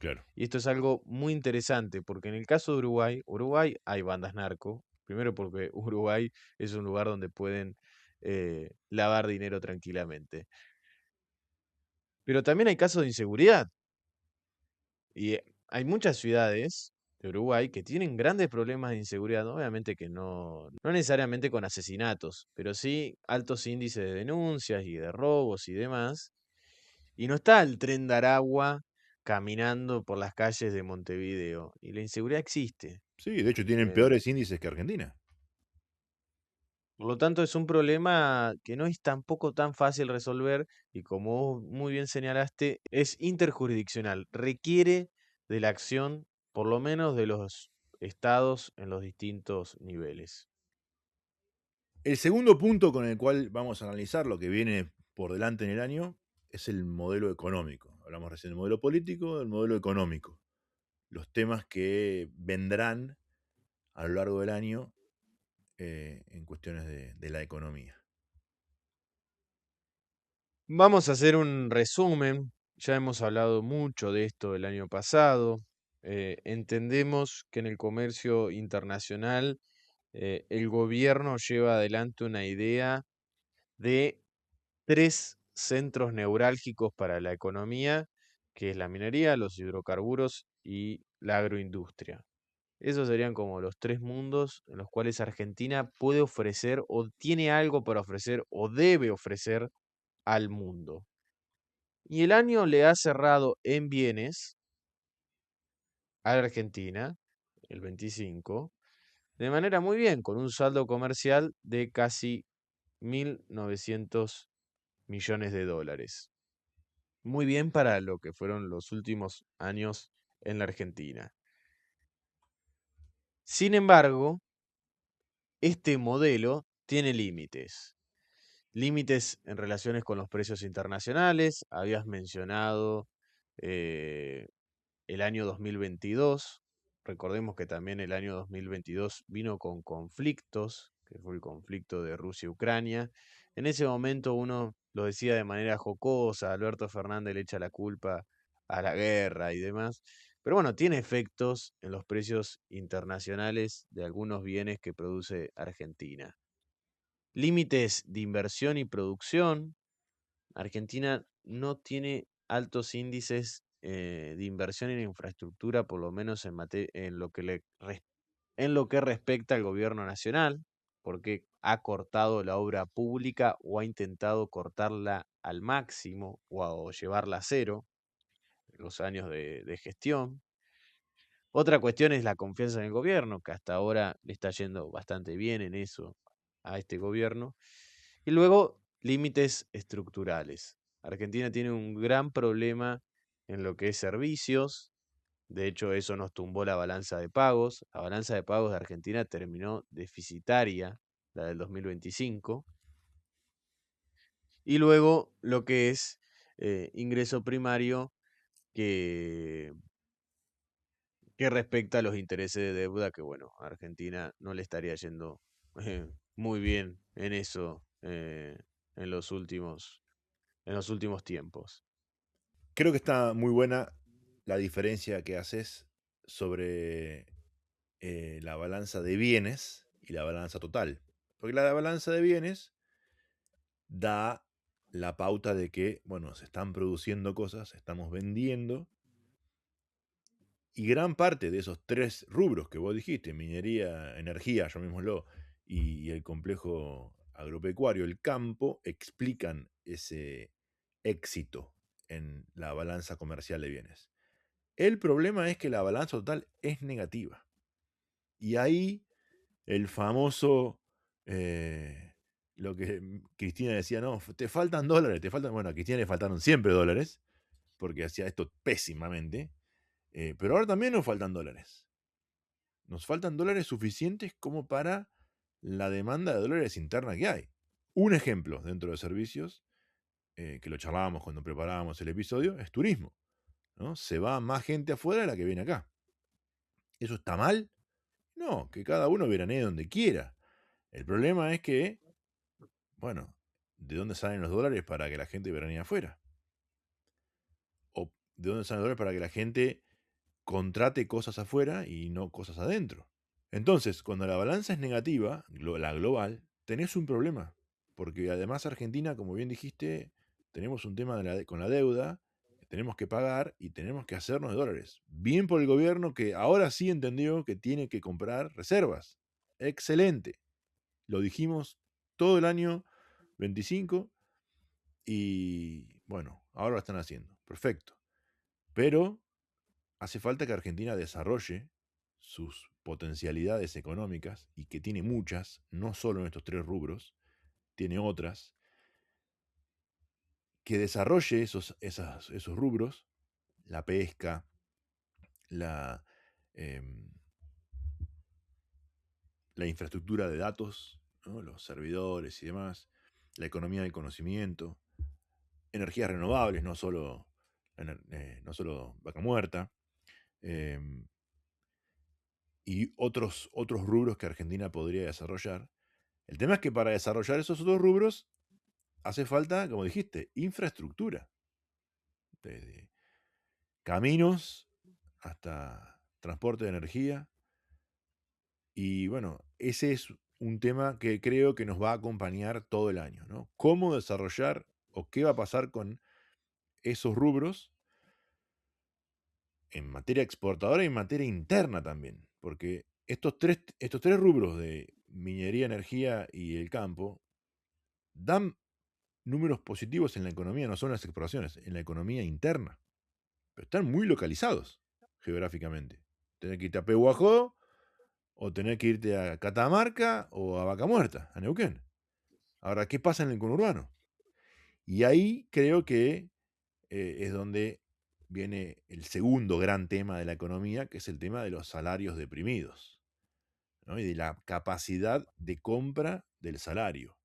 [SPEAKER 1] Claro.
[SPEAKER 2] Y esto es algo muy interesante porque en el caso de Uruguay, Uruguay hay bandas narco. Primero porque Uruguay es un lugar donde pueden lavar dinero tranquilamente. Pero también hay casos de inseguridad. Y hay muchas ciudades de Uruguay que tienen grandes problemas de inseguridad, ¿no? Obviamente que no necesariamente con asesinatos, pero sí altos índices de denuncias y de robos y demás. Y no está el tren de Aragua caminando por las calles de Montevideo. Y la inseguridad existe.
[SPEAKER 1] Sí, de hecho tienen
[SPEAKER 2] Eh,
[SPEAKER 1] peores índices que Argentina.
[SPEAKER 2] por lo tanto, es un problema que no es tampoco tan fácil resolver y como vos muy bien señalaste, es interjurisdiccional. Requiere de la acción, por lo menos, de los estados en los distintos niveles.
[SPEAKER 1] El segundo punto con el cual vamos a analizar lo que viene por delante en el año es el modelo económico. Hablamos recién del modelo político, del modelo económico. Los temas que vendrán a lo largo del año en cuestiones de la economía.
[SPEAKER 2] Vamos a hacer un resumen. Ya hemos hablado mucho de esto el año pasado. Entendemos que en el comercio internacional el gobierno lleva adelante una idea de tres centros neurálgicos para la economía, que es la minería, los hidrocarburos y la agroindustria. Esos serían como los tres mundos en los cuales Argentina puede ofrecer o tiene algo para ofrecer o debe ofrecer al mundo. Y el año le ha cerrado en bienes a la Argentina, el 25, de manera muy bien, con un saldo comercial de casi 1.900 millones de dólares. Muy bien para lo que fueron los últimos años en la Argentina. Sin embargo, este modelo tiene límites. Límites en relaciones con los precios internacionales. Habías mencionado eh, el año 2022. Recordemos que también el año 2022 vino con conflictos, que fue el conflicto de Rusia y Ucrania. En ese momento uno lo decía de manera jocosa, Alberto Fernández le echa la culpa a la guerra y demás. Pero bueno, tiene efectos en los precios internacionales de algunos bienes que produce Argentina. Límites de inversión y producción. Argentina no tiene altos índices de inversión en infraestructura, por lo menos en lo que en lo que respecta al gobierno nacional, porque ha cortado la obra pública o ha intentado cortarla al máximo o llevarla a cero en los años de gestión. Otra cuestión es la confianza en el gobierno, que hasta ahora le está yendo bastante bien en eso a este gobierno. Y luego, límites estructurales. Argentina tiene un gran problema en lo que es servicios. De hecho, eso nos tumbó la balanza de pagos. La balanza de pagos de Argentina terminó deficitaria, la del 2025. Y luego, lo que es ingreso primario, que que respecta a los intereses de deuda, que bueno, a Argentina no le estaría yendo muy bien en eso en en los últimos tiempos.
[SPEAKER 1] Creo que está muy buena la diferencia que haces sobre la balanza de bienes y la balanza total. Porque la balanza de bienes da la pauta de que, bueno, se están produciendo cosas, se estamos vendiendo, y gran parte de esos tres rubros que vos dijiste, minería, energía, llamémoslo, y el complejo agropecuario, el campo, explican ese éxito en la balanza comercial de bienes. El problema es que la balanza total es negativa. Y ahí el famoso, lo que Cristina decía, no, te faltan dólares, te faltan, bueno, a Cristina le faltaron siempre dólares, porque hacía esto pésimamente, pero ahora también nos faltan dólares. Nos faltan dólares suficientes como para la demanda de dólares interna que hay. Un ejemplo dentro de servicios, que lo charlábamos cuando preparábamos el episodio, es turismo. ¿No? Se va más gente afuera de la que viene acá. ¿Eso está mal? No, que cada uno veranee donde quiera. El problema es que, bueno, ¿de dónde salen los dólares para que la gente veranee afuera? ¿O de dónde salen los dólares para que la gente contrate cosas afuera y no cosas adentro? Entonces, cuando la balanza es negativa, la global, tenés un problema. Porque además Argentina, como bien dijiste, tenemos un tema con la deuda, que tenemos que pagar y tenemos que hacernos de dólares. Bien por el gobierno que ahora sí entendió que tiene que comprar reservas. Excelente. Lo dijimos todo el año 25 y bueno, ahora lo están haciendo. Perfecto. Pero hace falta que Argentina desarrolle sus potencialidades económicas, y que tiene muchas, no solo en estos tres rubros, tiene otras, que desarrolle esos rubros, la pesca, la, em, la infraestructura de datos, ¿no? Los servidores y demás, la economía del conocimiento, energías renovables, no solo vaca muerta, em, y otros rubros que Argentina podría desarrollar. El tema es que para desarrollar esos otros rubros hace falta, como dijiste, infraestructura. Desde caminos hasta transporte de energía. Y bueno, ese es un tema que creo que nos va a acompañar todo el año, ¿no? Cómo desarrollar o qué va a pasar con esos rubros en materia exportadora y en materia interna también. Porque estos tres rubros de minería, energía y el campo dan números positivos en la economía, no solo en las exportaciones, en la economía interna. Pero están muy localizados geográficamente. Tenés que irte a Pehuajó, o tenés que irte a Catamarca o a Vaca Muerta, a Neuquén. Ahora, ¿qué pasa en el conurbano? Y ahí creo que es donde viene el segundo gran tema de la economía, que es el tema de los salarios deprimidos, ¿no? Y de la capacidad de compra del salario.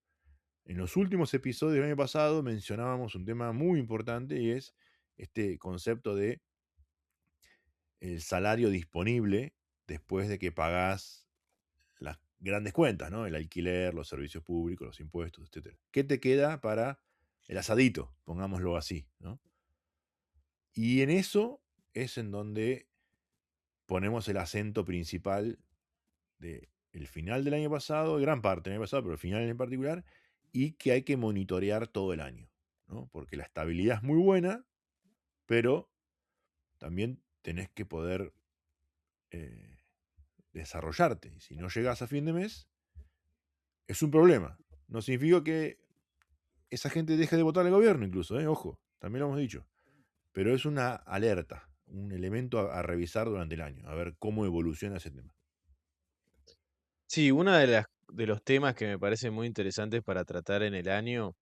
[SPEAKER 1] En los últimos episodios del año pasado mencionábamos un tema muy importante, y es este concepto de el salario disponible después de que pagás las grandes cuentas, ¿no? El alquiler, los servicios públicos, los impuestos, etc. ¿Qué te queda para el asadito? Pongámoslo así, ¿no? Y en eso es en donde ponemos el acento principal del final del año pasado, gran parte del año pasado, pero el final en particular, y que hay que monitorear todo el año, ¿no? Porque la estabilidad es muy buena, pero también tenés que poder eh, desarrollarte. Y si no llegas a fin de mes, es un problema. No significa que esa gente deje de votar al gobierno incluso, ojo, también lo hemos dicho. Pero es una alerta, un elemento a revisar durante el año, a ver cómo evoluciona ese tema.
[SPEAKER 2] Sí, uno de los temas que me parecen muy interesantes para tratar en el año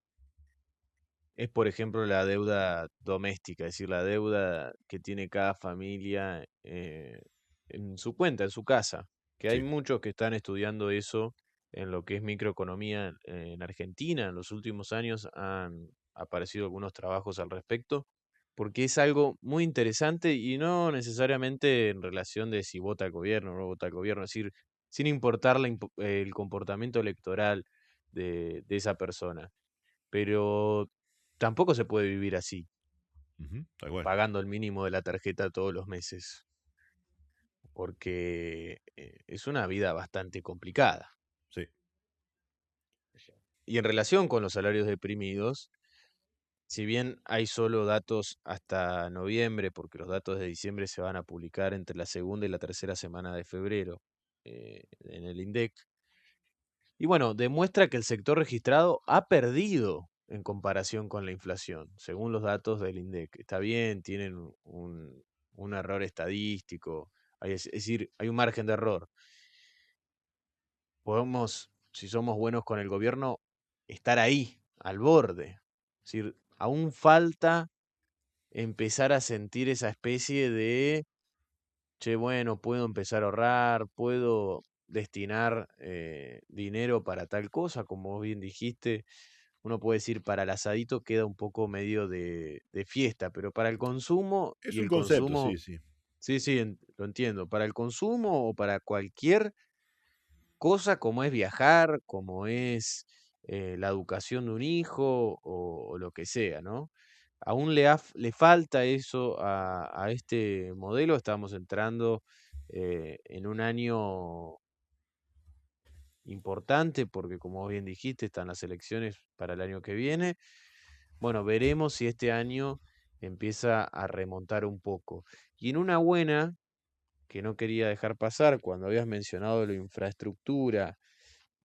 [SPEAKER 2] es, por ejemplo, la deuda doméstica, es decir, la deuda que tiene cada familia en su cuenta, en su casa. Que hay
[SPEAKER 1] Sí.
[SPEAKER 2] muchos que están estudiando eso en lo que es microeconomía en Argentina. En los últimos años han aparecido algunos trabajos al respecto, porque es algo muy interesante y no necesariamente en relación de si vota el gobierno o no vota el gobierno, es decir, sin importar el comportamiento electoral de esa persona. Pero tampoco se puede vivir así,
[SPEAKER 1] Ujú, tal cual.
[SPEAKER 2] pagando el mínimo de la tarjeta todos los meses, porque es una vida bastante complicada.
[SPEAKER 1] Sí.
[SPEAKER 2] Y en relación con los salarios deprimidos, si bien hay solo datos hasta noviembre, porque los datos de diciembre se van a publicar entre la segunda y la tercera semana de febrero en el INDEC, y bueno, demuestra que el sector registrado ha perdido en comparación con la inflación, según los datos del INDEC. Está bien, tienen un error estadístico, es decir, hay un margen de error. Podemos, si somos buenos con el gobierno, estar ahí, al borde. Es decir, aún falta empezar a sentir esa especie de, che, bueno, puedo empezar a ahorrar, puedo destinar dinero para tal cosa, como vos bien dijiste, uno puede decir para el asadito queda un poco medio de fiesta, pero para el consumo
[SPEAKER 1] Es
[SPEAKER 2] y
[SPEAKER 1] un
[SPEAKER 2] el
[SPEAKER 1] concepto,
[SPEAKER 2] consumo,
[SPEAKER 1] sí, sí.
[SPEAKER 2] sí, sí, lo entiendo, para el consumo o para cualquier cosa como es viajar, como es la educación de un hijo o lo que sea, ¿no? Aún le falta eso a este modelo, estamos entrando en un año importante porque como bien dijiste, están las elecciones para el año que viene. Bueno, veremos si este año empieza a remontar un poco. Y en una buena, que no quería dejar pasar, cuando habías mencionado la infraestructura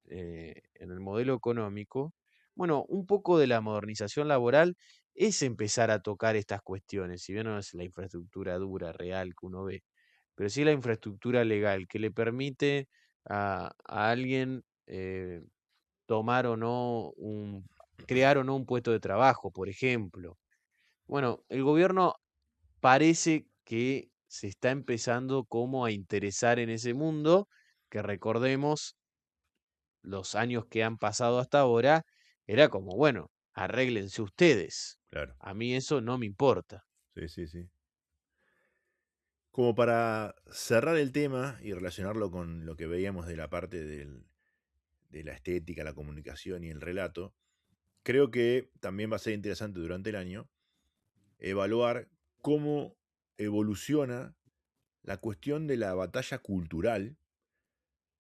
[SPEAKER 2] en el modelo económico, bueno, un poco de la modernización laboral es empezar a tocar estas cuestiones, si bien no es la infraestructura dura, real que uno ve, pero sí la infraestructura legal que le permite a alguien tomar o no crear o no un puesto de trabajo, por ejemplo. Bueno, el gobierno parece que se está empezando como a interesar en ese mundo, que recordemos los años que han pasado hasta ahora, era como, bueno, arréglense ustedes.
[SPEAKER 1] Claro.
[SPEAKER 2] A mí eso no me importa.
[SPEAKER 1] Sí, sí, sí. Como para cerrar el tema y relacionarlo con lo que veíamos de la parte de la estética, la comunicación y el relato, creo que también va a ser interesante durante el año evaluar cómo evoluciona la cuestión de la batalla cultural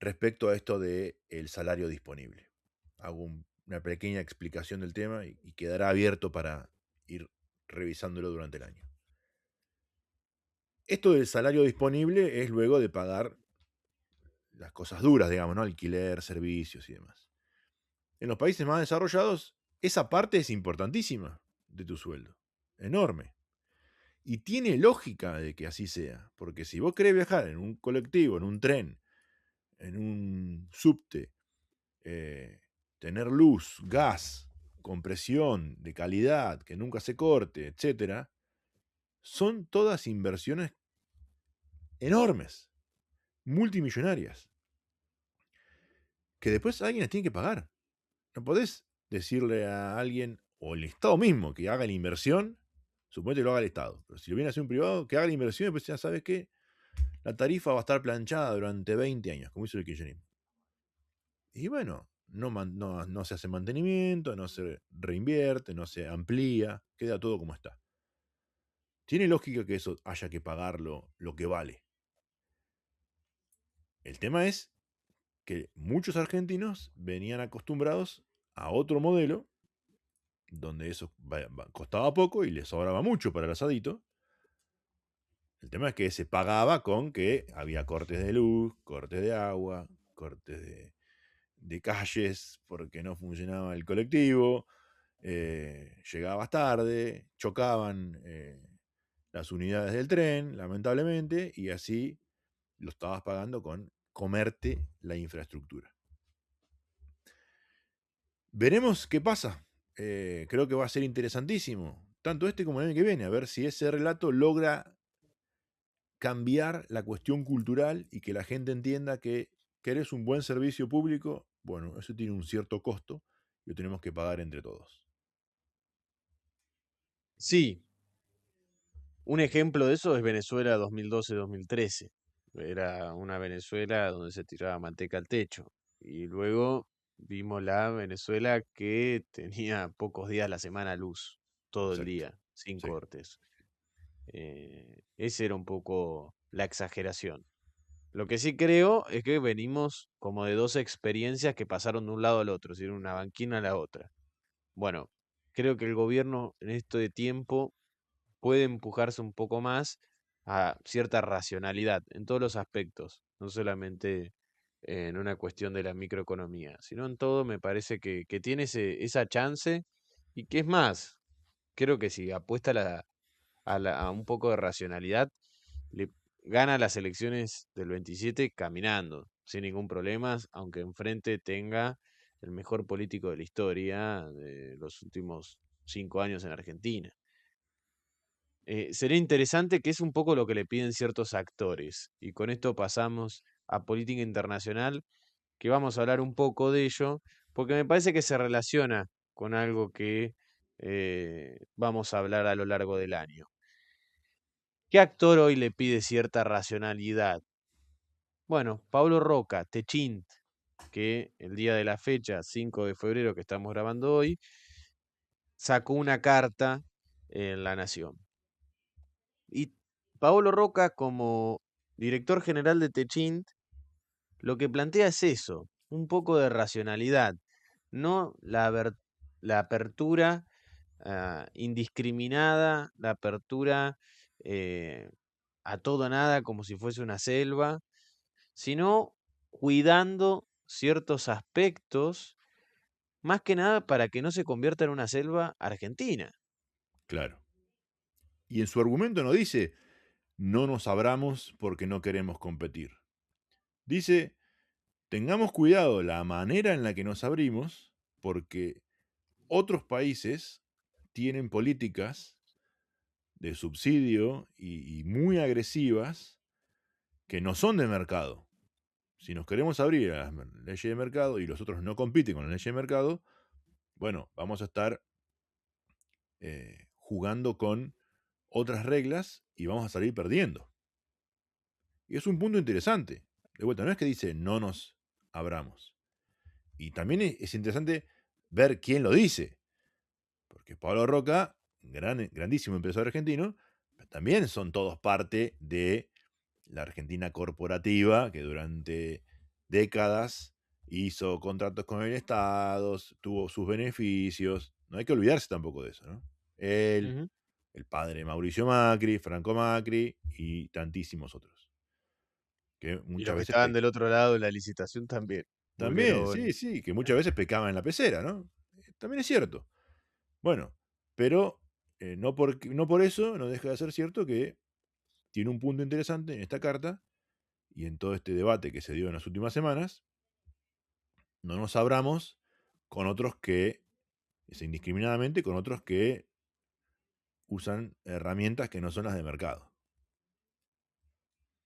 [SPEAKER 1] respecto a esto de el salario disponible. Hago una pequeña explicación del tema y quedará abierto para ir revisándolo durante el año. Esto del salario disponible es luego de pagar las cosas duras, digamos, ¿no? Alquiler, servicios y demás. En los países más desarrollados, esa parte es importantísima de tu sueldo. Enorme. Y tiene lógica de que así sea. Porque si vos querés viajar en un colectivo, en un tren, en un subte, eh, tener luz, gas, compresión de calidad, que nunca se corte, etcétera, son todas inversiones enormes, multimillonarias, que después alguien las tiene que pagar. No podés decirle a alguien, o el Estado mismo, que haga la inversión, suponete que lo haga el Estado, pero si lo viene a hacer un privado, que haga la inversión y después ya sabes que la tarifa va a estar planchada durante 20 años, como hizo el kirchnerismo. Y bueno, no se hace mantenimiento, no se reinvierte, no se amplía, queda todo como está. Tiene lógica que eso haya que pagarlo lo que vale. El tema es que muchos argentinos venían acostumbrados a otro modelo, donde eso costaba poco y les sobraba mucho para el asadito. El tema es que se pagaba con que había cortes de luz, cortes de agua, cortes de calles porque no funcionaba el colectivo, llegabas tarde, chocaban las unidades del tren, lamentablemente, y así lo estabas pagando con comerte la infraestructura. Veremos qué pasa. Creo que va a ser interesantísimo, tanto este como el año que viene, a ver si ese relato logra cambiar la cuestión cultural y que la gente entienda que querés un buen servicio público, bueno, eso tiene un cierto costo y lo tenemos que pagar entre todos.
[SPEAKER 2] Sí, un ejemplo de eso es Venezuela 2012-2013. Era una Venezuela donde se tiraba manteca al techo. Y luego vimos la Venezuela que tenía pocos días a la semana luz, todo el
[SPEAKER 1] Exacto.
[SPEAKER 2] día, sin
[SPEAKER 1] Sí.
[SPEAKER 2] cortes. Esa era un poco la exageración. Lo que sí creo es que venimos como de dos experiencias que pasaron de un lado al otro, es decir, una banquina a la otra. Bueno, creo que el gobierno en esto de tiempo puede empujarse un poco más a cierta racionalidad en todos los aspectos, no solamente en una cuestión de la microeconomía, sino en todo me parece que tiene esa chance Y qué es más, creo que si apuesta a un poco de racionalidad, le gana las elecciones del 27 caminando, sin ningún problema, aunque enfrente tenga el mejor político de la historia de los últimos 5 años en Argentina. Sería interesante que es un poco lo que le piden ciertos actores. Y con esto pasamos a política internacional, que vamos a hablar un poco de ello, porque me parece que se relaciona con algo que vamos a hablar a lo largo del año. ¿Qué actor hoy le pide cierta racionalidad? Bueno, Pablo Roca, Techint, que el día de la fecha, 5 de febrero que estamos grabando hoy, sacó una carta en La Nación. Y Paolo Roca, como director general de Techint, lo que plantea es eso, un poco de racionalidad, no la apertura indiscriminada, la apertura eh, a todo nada como si fuese una selva, sino cuidando ciertos aspectos, más que nada para que no se convierta en una selva argentina.
[SPEAKER 1] Claro. Y en su argumento no dice, no nos abramos porque no queremos competir. Dice, tengamos cuidado la manera en la que nos abrimos, porque otros países tienen políticas de subsidio y muy agresivas que no son de mercado. Si nos queremos abrir a las leyes de mercado y los otros no compiten con las leyes de mercado, bueno, vamos a estar jugando con otras reglas y vamos a salir perdiendo. Y es un punto interesante. De vuelta, no es que dice no nos abramos. Y también es interesante ver quién lo dice. Porque Pablo Roca, grandísimo empresario argentino, también son todos parte de la Argentina corporativa que durante décadas hizo contratos con el Estado, tuvo sus beneficios. No hay que olvidarse tampoco de eso, ¿no? Él,
[SPEAKER 2] Ujú.
[SPEAKER 1] el padre Mauricio Macri, Franco Macri y tantísimos otros. Que
[SPEAKER 2] Y
[SPEAKER 1] muchas
[SPEAKER 2] los que
[SPEAKER 1] veces
[SPEAKER 2] estaban del otro lado de la licitación también.
[SPEAKER 1] también,
[SPEAKER 2] Bulgeroni.
[SPEAKER 1] sí, sí, que muchas veces pecaban en la pecera, ¿no? También es cierto. Bueno, pero no por eso no deja de ser cierto que tiene un punto interesante en esta carta y en todo este debate que se dio en las últimas semanas. No nos abramos con otros que, indiscriminadamente, con otros que usan herramientas que no son las de mercado.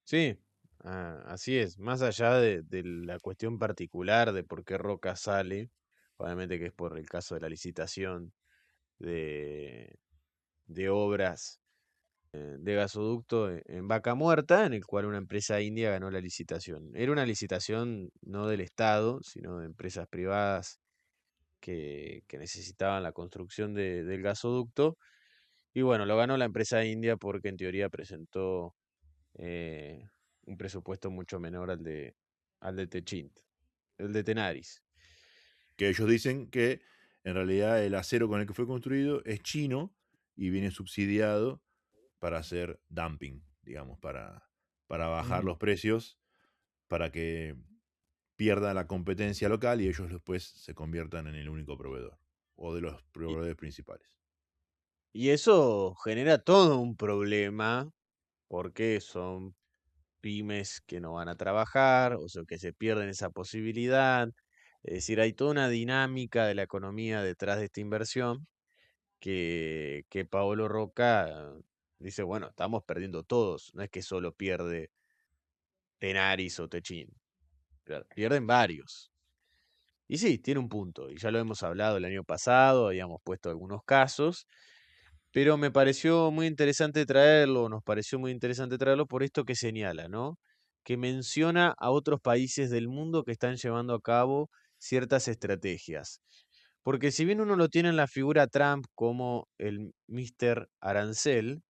[SPEAKER 2] Sí, así es. Más allá de la cuestión particular de por qué Roca sale, obviamente que es por el caso de la licitación de, de obras de gasoducto en Vaca Muerta, en el cual una empresa india ganó la licitación. Era una licitación no del Estado, sino de empresas privadas que necesitaban la construcción del gasoducto. Y bueno, lo ganó la empresa india porque en teoría presentó eh, un presupuesto mucho menor al de Techint, el de Tenaris.
[SPEAKER 1] Que ellos dicen que en realidad el acero con el que fue construido es chino y viene subsidiado para hacer dumping, digamos, para bajar
[SPEAKER 2] Ujú.
[SPEAKER 1] los precios, para que pierdan la competencia local y ellos después se conviertan en el único proveedor o de los
[SPEAKER 2] Y,
[SPEAKER 1] proveedores principales.
[SPEAKER 2] y eso genera todo un problema porque son pymes que no van a trabajar, o sea, que se pierden esa posibilidad. Es decir, hay toda una dinámica de la economía detrás de esta inversión que Paolo Roca dice, bueno, estamos perdiendo todos, no es que solo pierde Tenaris o Techin, pierden varios. Y sí, tiene un punto, y ya lo hemos hablado el año pasado, habíamos puesto algunos casos, pero me pareció muy interesante traerlo, nos pareció muy interesante traerlo por esto que señala, ¿no? Que menciona a otros países del mundo que están llevando a cabo ciertas estrategias. Porque si bien uno lo tiene en la figura Trump como el Mr. Arancel,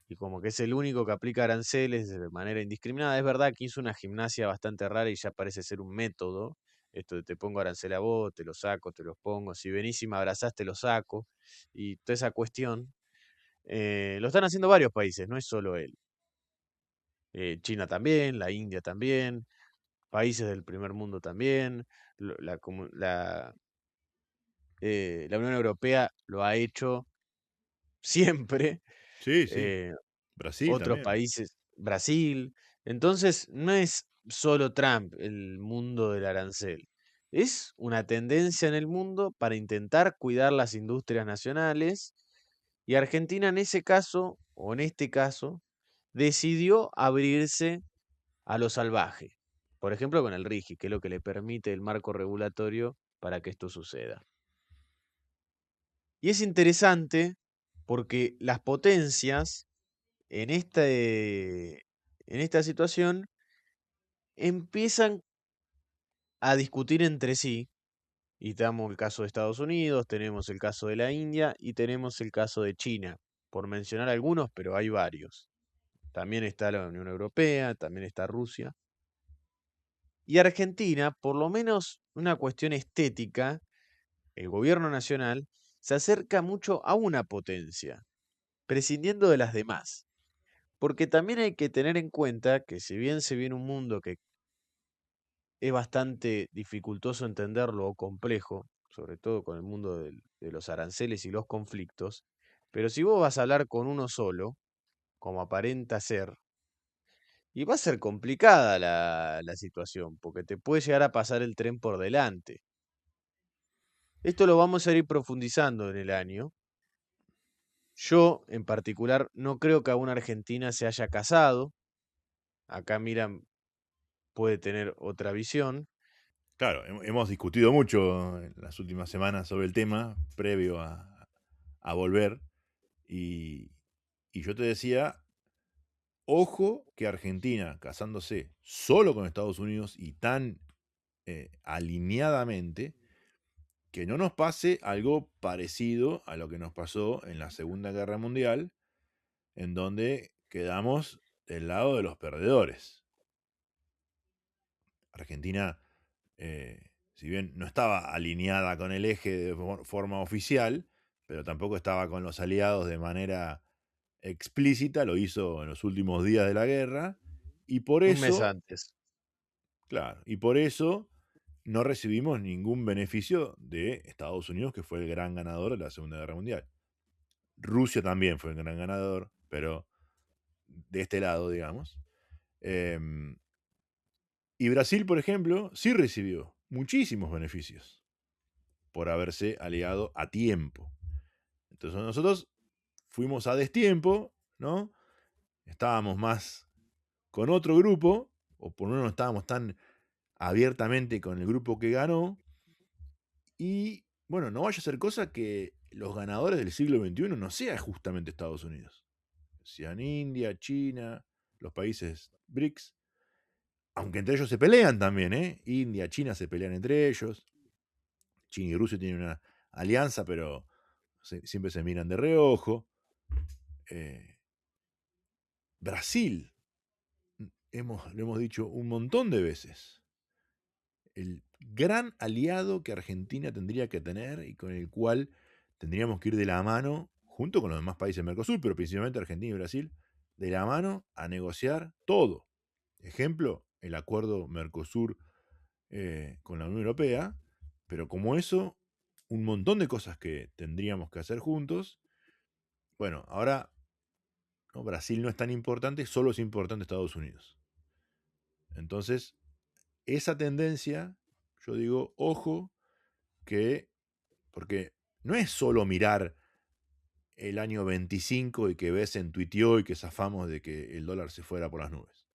[SPEAKER 2] y como que es el único que aplica aranceles de manera indiscriminada, es verdad que hizo una gimnasia bastante rara y ya parece ser un método, esto de te pongo arancel a vos, te lo saco, te los pongo, si venís y me abrazás, te lo saco, y toda esa cuestión. Lo están haciendo varios países, no es solo él. China también, la India también, países del primer mundo también, lo- la, comu- La Unión Europea lo ha hecho siempre,
[SPEAKER 1] Sí, sí.
[SPEAKER 2] eh,
[SPEAKER 1] Brasil
[SPEAKER 2] otros
[SPEAKER 1] también.
[SPEAKER 2] países, Brasil. Entonces, no es solo Trump el mundo del arancel. Es una tendencia en el mundo para intentar cuidar las industrias nacionales y Argentina en ese caso, o en este caso, decidió abrirse a lo salvaje. Por ejemplo, con el RIGI, que es lo que le permite el marco regulatorio para que esto suceda. Y es interesante porque las potencias en esta situación empiezan a discutir entre sí, y tenemos el caso de Estados Unidos, tenemos el caso de la India y tenemos el caso de China, por mencionar algunos, pero hay varios. También está la Unión Europea, también está Rusia. Y Argentina, por lo menos una cuestión estética, el gobierno nacional se acerca mucho a una potencia, prescindiendo de las demás. Porque también hay que tener en cuenta que si bien se viene un mundo que es bastante dificultoso entenderlo o complejo, sobre todo con el mundo de los aranceles y los conflictos, pero si vos vas a hablar con uno solo, como aparenta ser, y va a ser complicada la situación, porque te puede llegar a pasar el tren por delante. Esto lo vamos a ir profundizando en el año. Yo, en particular, no creo que aún Argentina se haya casado. Acá Miran puede tener otra visión.
[SPEAKER 1] Claro, hemos discutido mucho en las últimas semanas sobre el tema, previo a volver. Y, y yo te decía, ojo que Argentina, casándose solo con Estados Unidos y tan alineadamente, que no nos pase algo parecido a lo que nos pasó en la Segunda Guerra Mundial, en donde quedamos del lado de los perdedores. Argentina, si bien no estaba alineada con el eje de forma oficial, pero tampoco estaba con los aliados de manera explícita, lo hizo en los últimos días de la guerra, y por
[SPEAKER 2] Un mes
[SPEAKER 1] eso,
[SPEAKER 2] antes.
[SPEAKER 1] claro, y por eso no recibimos ningún beneficio de Estados Unidos, que fue el gran ganador de la Segunda Guerra Mundial. Rusia también fue el gran ganador, pero de este lado, digamos. Em, y Brasil, por ejemplo, sí recibió muchísimos beneficios por haberse aliado a tiempo. Entonces nosotros fuimos a destiempo, ¿no? Estábamos más con otro grupo, o por lo menos no estábamos tan abiertamente con el grupo que ganó, y bueno, no vaya a ser cosa que los ganadores del siglo XXI no sean justamente Estados Unidos, sean India, China, los países BRICS, aunque entre ellos se pelean también, ¿eh? India, China se pelean entre ellos, China y Rusia tienen una alianza, pero siempre se miran de reojo. Eh, Brasil, lo hemos dicho un montón de veces, el gran aliado que Argentina tendría que tener y con el cual tendríamos que ir de la mano, junto con los demás países del Mercosur, pero principalmente Argentina y Brasil, de la mano a negociar todo. Ejemplo, el acuerdo Mercosur con la Unión Europea, pero como eso, un montón de cosas que tendríamos que hacer juntos. Bueno, ahora ¿no? Brasil no es tan importante, solo es importante Estados Unidos. Entonces, esa tendencia, yo digo, ojo, que, porque no es solo mirar el año 25 y que ves en tuiteó y que zafamos de que el dólar se fuera por las nubes.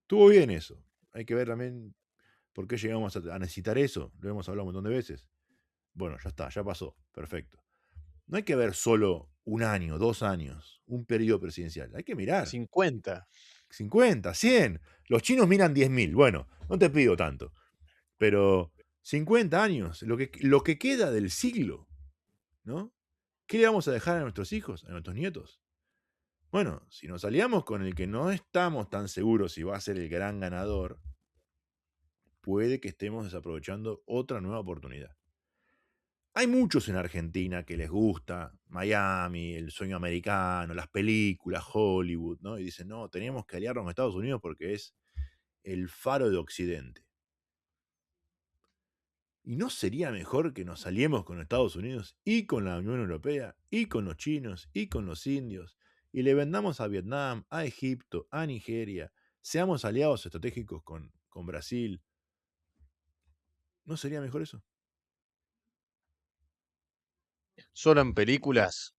[SPEAKER 1] Estuvo bien eso. Hay que ver también por qué llegamos a necesitar eso. Lo hemos hablado un montón de veces. Bueno, ya está, ya pasó. Perfecto. No hay que ver solo un año, 2 años, un periodo presidencial. Hay que mirar
[SPEAKER 2] 50.
[SPEAKER 1] 50, 100. Los chinos miran 10.000. Bueno, no te pido tanto. Pero 50 años, lo que queda del siglo, ¿no? ¿Qué le vamos a dejar a nuestros hijos, a nuestros nietos? Bueno, si nos aliamos con el que no estamos tan seguros si va a ser el gran ganador, puede que estemos desaprovechando otra nueva oportunidad. Hay muchos en Argentina que les gusta Miami, el sueño americano, las películas, Hollywood, ¿no? Y dicen, no, tenemos que aliarnos con Estados Unidos porque es el faro de Occidente. ¿Y no sería mejor que nos aliemos con Estados Unidos y con la Unión Europea y con los chinos y con los indios y le vendamos a Vietnam, a Egipto, a Nigeria, seamos aliados estratégicos con Brasil? ¿No sería mejor eso?
[SPEAKER 2] Solo en películas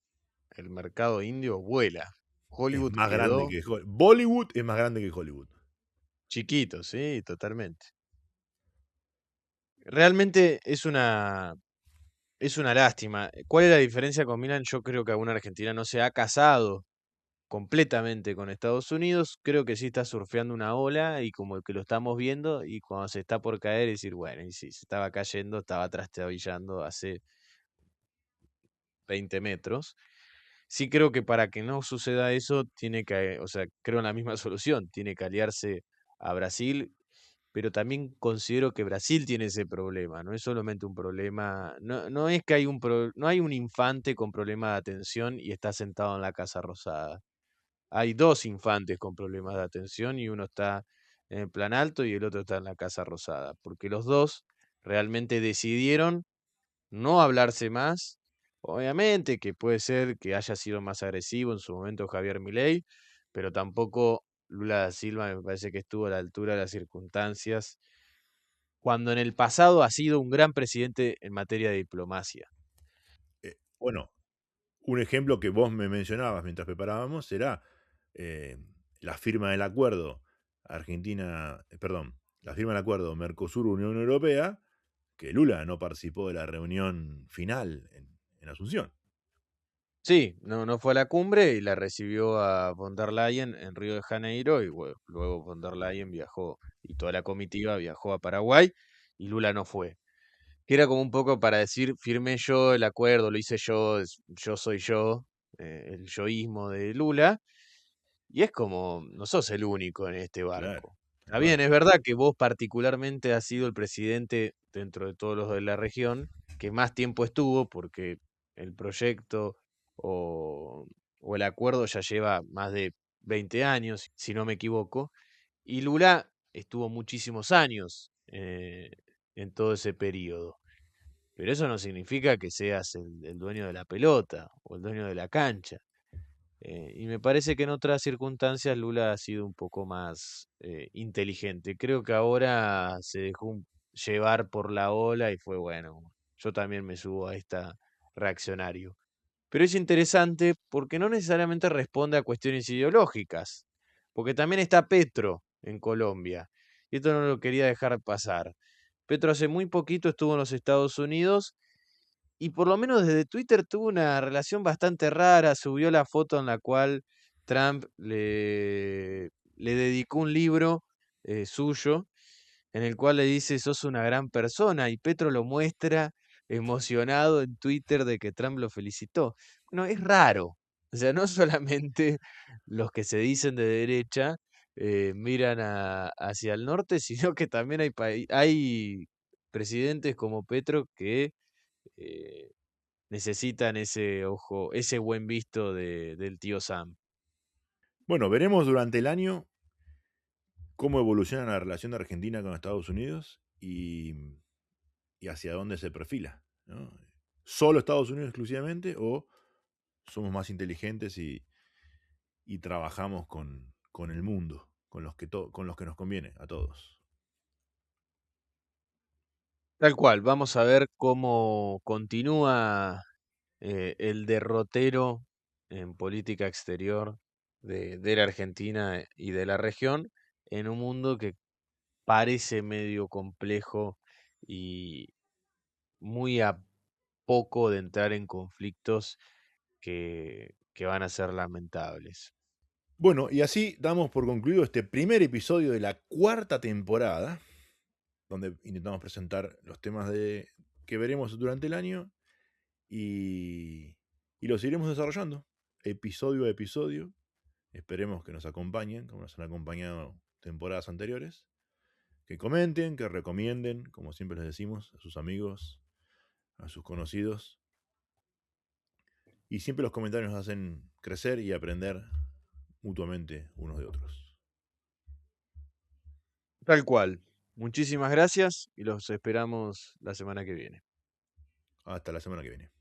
[SPEAKER 2] el mercado indio vuela.
[SPEAKER 1] Es
[SPEAKER 2] Hollywood
[SPEAKER 1] más grande
[SPEAKER 2] quedó
[SPEAKER 1] que Hollywood. Bollywood es más grande que Hollywood.
[SPEAKER 2] chiquito, sí, totalmente. Realmente es una lástima. ¿Cuál es la diferencia con Milan? Yo creo que aún Argentina no se ha casado completamente con Estados Unidos. Creo que sí está surfeando una ola y como que lo estamos viendo y cuando se está por caer decir, bueno, y si se estaba cayendo, estaba trastabillando hace 20 metros. Sí creo que para que no suceda eso, tiene que, o sea, creo en la misma solución, tiene que aliarse a Brasil, pero también considero que Brasil tiene ese problema, no es solamente un problema, no es que hay no hay un infante con problema de atención y está sentado en la Casa Rosada. Hay dos infantes con problemas de atención y uno está en el plan alto y el otro está en la Casa Rosada, porque los dos realmente decidieron no hablarse más. Obviamente que puede ser que haya sido más agresivo en su momento Javier Milei, pero tampoco Lula da Silva me parece que estuvo a la altura de las circunstancias, cuando en el pasado ha sido un gran presidente en materia de diplomacia.
[SPEAKER 1] Bueno, un ejemplo que vos me mencionabas mientras preparábamos era eh, la firma del acuerdo Argentina, perdón, la firma del acuerdo Mercosur-Unión Europea, que Lula no participó de la reunión final en Asunción.
[SPEAKER 2] Sí, no fue a la cumbre y la recibió a von der Leyen en Río de Janeiro y luego von der Leyen viajó y toda la comitiva viajó a Paraguay y Lula no fue. Que era como un poco para decir, firmé yo el acuerdo, lo hice yo, yo soy yo, el yoísmo de Lula, y es como, no sos el único en este
[SPEAKER 1] Claro,
[SPEAKER 2] barco.
[SPEAKER 1] tal
[SPEAKER 2] Está bien,
[SPEAKER 1] cual.
[SPEAKER 2] es verdad que vos particularmente has sido el presidente dentro de todos los de la región que más tiempo estuvo, porque el proyecto o, o el acuerdo ya lleva más de 20 años, si no me equivoco, y Lula estuvo muchísimos años en todo ese periodo. Pero eso no significa que seas el dueño de la pelota o el dueño de la cancha. Y me parece que en otras circunstancias Lula ha sido un poco más inteligente. Creo que ahora se dejó llevar por la ola y fue bueno. Yo también me subo a esta reaccionario. Pero es interesante porque no necesariamente responde a cuestiones ideológicas. Porque también está Petro en Colombia. Y esto no lo quería dejar pasar. Petro hace muy poquito estuvo en los Estados Unidos y por lo menos desde Twitter tuvo una relación bastante rara. Subió la foto en la cual Trump le dedicó un libro suyo en el cual le dice, sos una gran persona, y Petro lo muestra emocionado en Twitter de que Trump lo felicitó. No, es raro. O sea, no solamente los que se dicen de derecha miran hacia el norte, sino que también hay presidentes como Petro que eh, necesitan ese ojo, ese buen visto del tío Sam.
[SPEAKER 1] Bueno, veremos durante el año cómo evoluciona la relación de Argentina con Estados Unidos y hacia dónde se perfila, ¿no? ¿Solo Estados Unidos exclusivamente o somos más inteligentes y trabajamos con el mundo, con los que nos conviene a todos?
[SPEAKER 2] Tal cual, vamos a ver cómo continúa el derrotero en política exterior de la Argentina y de la región en un mundo que parece medio complejo y muy a poco de entrar en conflictos que van a ser lamentables.
[SPEAKER 1] Bueno, y así damos por concluido este primer episodio de la cuarta temporada, donde intentamos presentar los temas que veremos durante el año y, y los iremos desarrollando episodio a episodio. Esperemos que nos acompañen, como nos han acompañado temporadas anteriores. Que comenten, que recomienden, como siempre les decimos, a sus amigos, a sus conocidos. Y siempre los comentarios nos hacen crecer y aprender mutuamente unos de otros.
[SPEAKER 2] Tal cual. Muchísimas gracias y los esperamos la semana que viene.
[SPEAKER 1] Hasta la semana que viene.